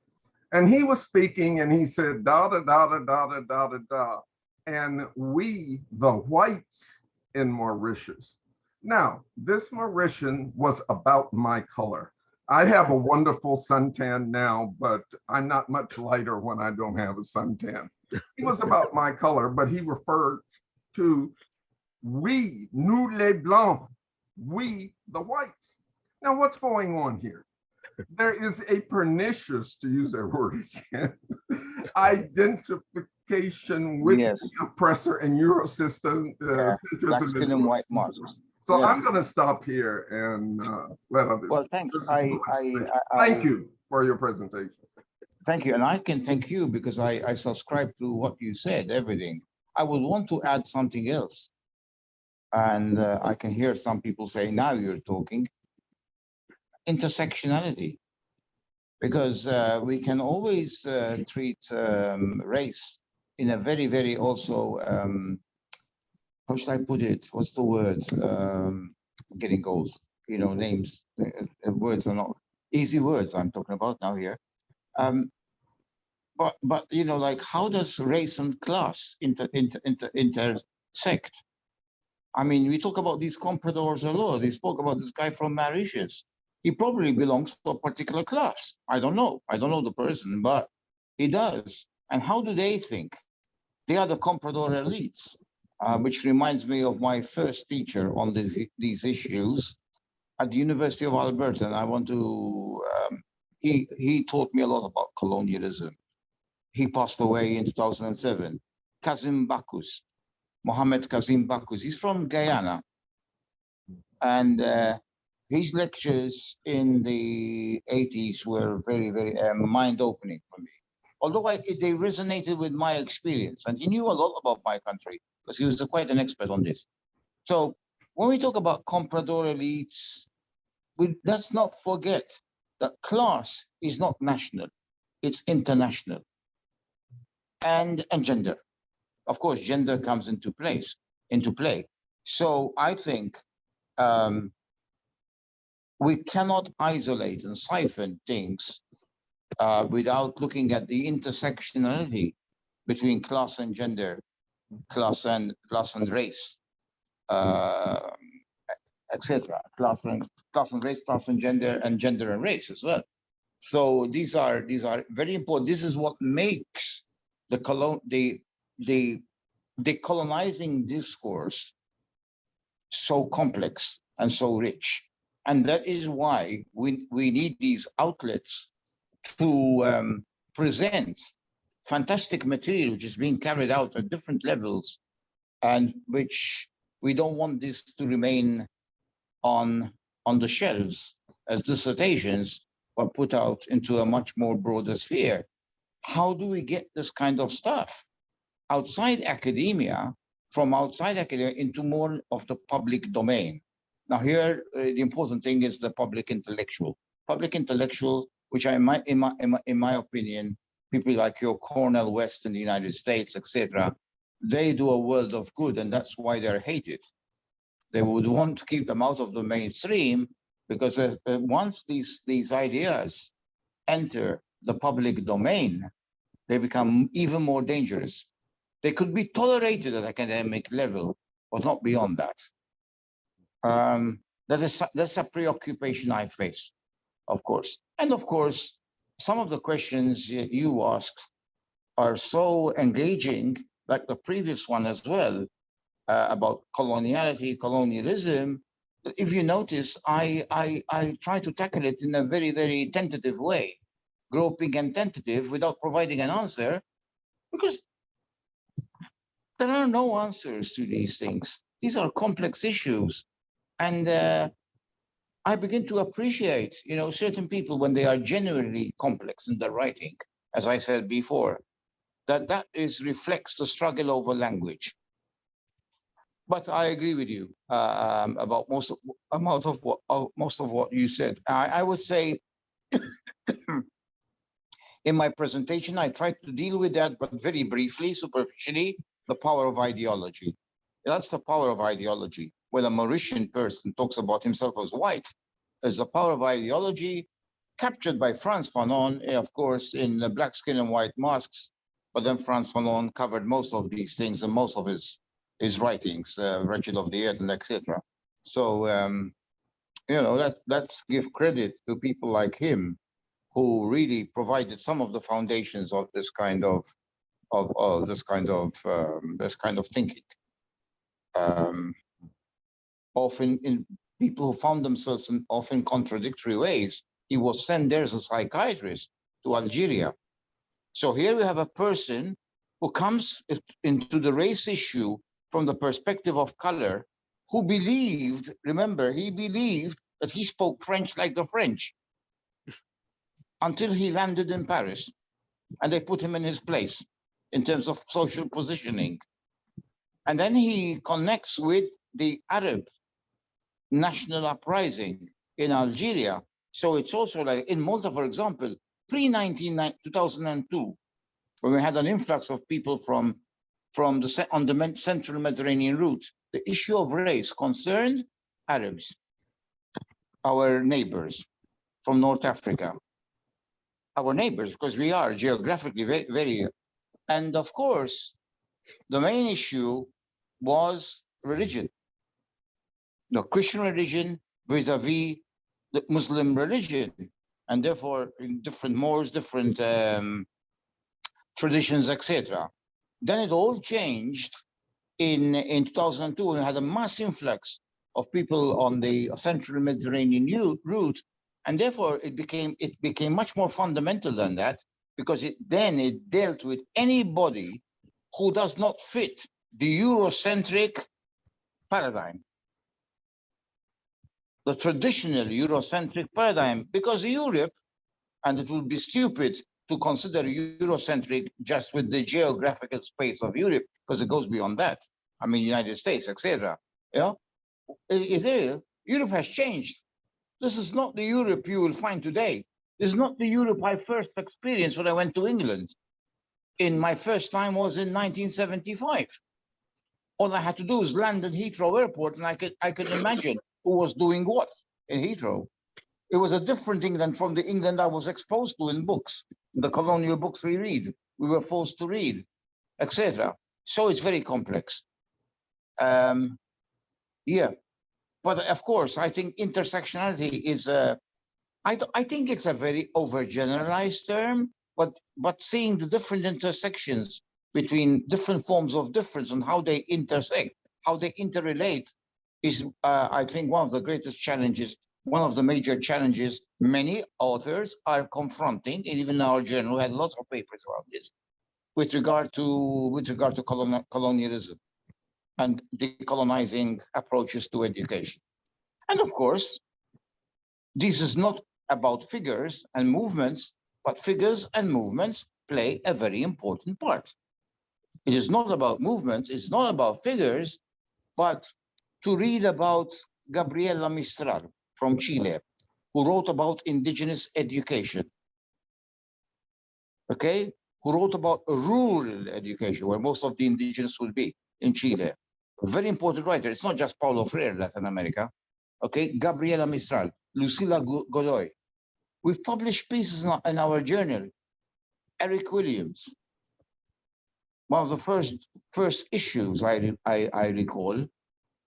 And he was speaking and he said, da, da, da, da, da, da, da, da, da. And we, the whites in Mauritius. Now, this Mauritian was about my color. I have a wonderful suntan now, but I'm not much lighter when I don't have a suntan. He was about my color, but he referred to we, nous les blancs, we, the whites. Now, what's going on here? There is a pernicious, to use that word again, identification with Yes. the oppressor and Eurosystem. Black skin and white masks. So Yeah. I'm going to stop here and let others. Well, thanks. Thank you for your presentation. Thank you. And I can thank you because I subscribe to what you said, everything. I would want to add something else. And I can hear some people say, now you're talking. Intersectionality. Because we can always treat race in a very, very also, how should I put it? What's the word? Getting old, you know, names, words are not easy words I'm talking about now here. But you know, like how does race and class intersect? I mean, we talk about these compradors a lot. They spoke about this guy from Mauritius. He probably belongs to a particular class. I don't know. I don't know the person, but he does. And how do they think? They are the comprador elites, which reminds me of my first teacher on these issues at the University of Alberta. And I want to, he taught me a lot about colonialism. He passed away in 2007. Kazim Bakus, Mohammed Kazim Bakus. He's from Guyana. And his lectures in the 80s were very, very mind-opening for me. Although they resonated with my experience. And he knew a lot about my country because he was quite an expert on this. So when we talk about comprador elites, let's not forget that class is not national, it's international. And gender. Of course, gender comes into play. So I think we cannot isolate and siphon things without looking at the intersectionality between class and gender, class and race, etc. Class and race, class and gender and race as well. So these are very important. This is what makes the decolonizing discourse so complex and so rich. And that is why we need these outlets to present fantastic material which is being carried out at different levels, and which we don't want this to remain on the shelves as dissertations, but put out into a much more broader sphere. How do we get this kind of stuff outside academia, from outside academia into more of the public domain? Now here, the important thing is the public intellectual, which in my opinion, people like your Cornel West in the United States, etc., they do a world of good, and that's why they're hated. They would want to keep them out of the mainstream because once these ideas enter the public domain, they become even more dangerous. They could be tolerated at academic level, but not beyond that. That's a preoccupation I face, of course. And of course, some of the questions you asked are so engaging, like the previous one as well, about coloniality, colonialism. If you notice, I try to tackle it in a very, very tentative way, groping and tentative without providing an answer, because there are no answers to these things. These are complex issues. And I begin to appreciate, you know, certain people when they are genuinely complex in their writing, as I said before, that reflects the struggle over language. But I agree with you about most of what you said. I would say in my presentation, I tried to deal with that, but very briefly, superficially, the power of ideology. That's the power of ideology. When a Mauritian person talks about himself as white, as the power of ideology captured by Frantz Fanon, of course, in the black skin and white masks. But then Frantz Fanon covered most of these things and most of his writings, Wretched of the Earth and etc. So You know, let's give credit to people like him who really provided some of the foundations of this kind of thinking. Often in people who found themselves in often contradictory ways. He was sent there as a psychiatrist to Algeria. So here we have a person who comes into the race issue from the perspective of color, who believed, remember, he believed that he spoke French like the French until he landed in Paris and they put him in his place in terms of social positioning. And then he connects with the Arab national uprising in Algeria. So it's also like in Malta, for example, pre-2002, when we had an influx of people on the central Mediterranean route, the issue of race concerned Arabs, our neighbors from North Africa, our neighbors, because we are geographically very, very, and of course, the main issue was religion. The Christian religion vis-a-vis the Muslim religion, and therefore in different mores, different traditions, etc. Then it all changed in 2002, and had a mass influx of people on the central Mediterranean route, and therefore it became much more fundamental than that, because it dealt with anybody who does not fit the Eurocentric paradigm, the traditional Eurocentric paradigm, because Europe, and it would be stupid to consider Eurocentric just with the geographical space of Europe, because it goes beyond that. I mean, United States, etc. Yeah, Europe has changed. This is not the Europe you will find today. This is not the Europe I first experienced when I went to England. My first time was in 1975. All I had to do is land at Heathrow Airport, and I could imagine who was doing what in Heathrow. It was a different England from the England I was exposed to in books, the colonial books we were forced to read, etc. So it's very complex. Yeah, but of course, I think intersectionality is I think it's a very overgeneralized term, but seeing the different intersections between different forms of difference and how they intersect, how they interrelate, is I think one of the greatest challenges, one of the major challenges many authors are confronting, and even our journal had lots of papers about this, with regard to colonialism and decolonizing approaches to education. And of course, this is not about figures and movements, but figures and movements play a very important part. It is not about movements, it's not about figures, but to read about Gabriela Mistral from Chile, who wrote about indigenous education, okay? Who wrote about rural education, where most of the indigenous will be in Chile. A very important writer. It's not just Paulo Freire, Latin America, okay? Gabriela Mistral, Lucila Godoy. We've published pieces in our journal. Eric Williams, one of the first issues I recall,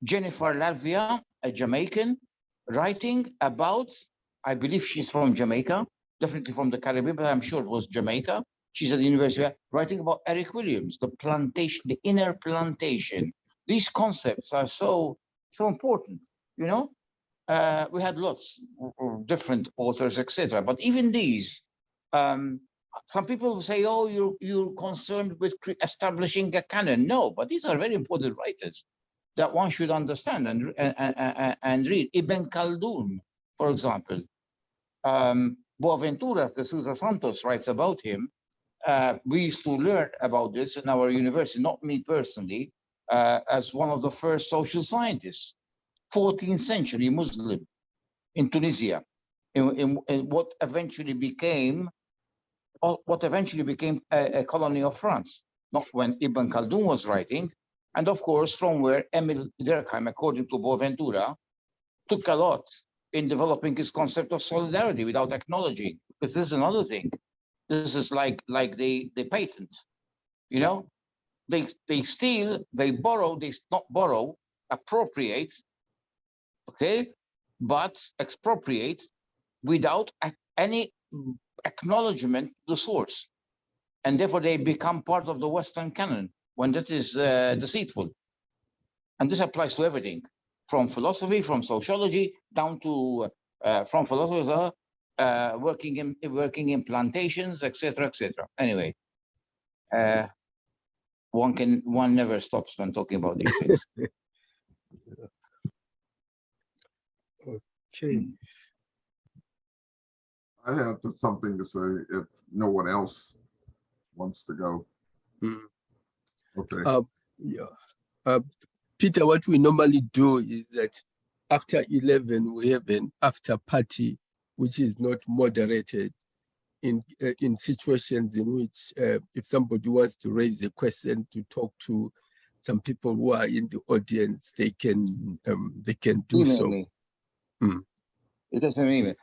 Jennifer Lavia, a Jamaican, writing about, I believe she's from Jamaica, definitely from the Caribbean, but I'm sure it was Jamaica. She's at the university, writing about Eric Williams, the plantation, the inner plantation. These concepts are so important, you know? We had lots of different authors, etc. But even these, some people say, oh, you're concerned with establishing a canon. No, but these are very important writers that one should understand and read. Ibn Khaldun, for example. Boaventura de Sousa Santos writes about him. We used to learn about this in our university, not me personally, as one of the first social scientists. 14th century Muslim in Tunisia, in what eventually became a colony of France, not when Ibn Khaldun was writing, and of course from where Emil Durkheim, according to Boaventura, took a lot in developing his concept of solidarity without acknowledging, because this is another thing. This is like the patent, you know, they steal, they borrow, they not borrow, appropriate, okay, but expropriate without any acknowledgement of the source. And therefore they become part of the Western canon when that is deceitful. And this applies to everything, from philosophy, from sociology, down to from philosophers working in plantations, etc., etc. Anyway, one never stops when talking about these things. Okay. I have something to say if no one else wants to go. Okay. Yeah. Peter, what we normally do is that after 11, we have an after party, which is not moderated in situations in which if somebody wants to raise a question to talk to some people who are in the audience, they can do so. It doesn't mean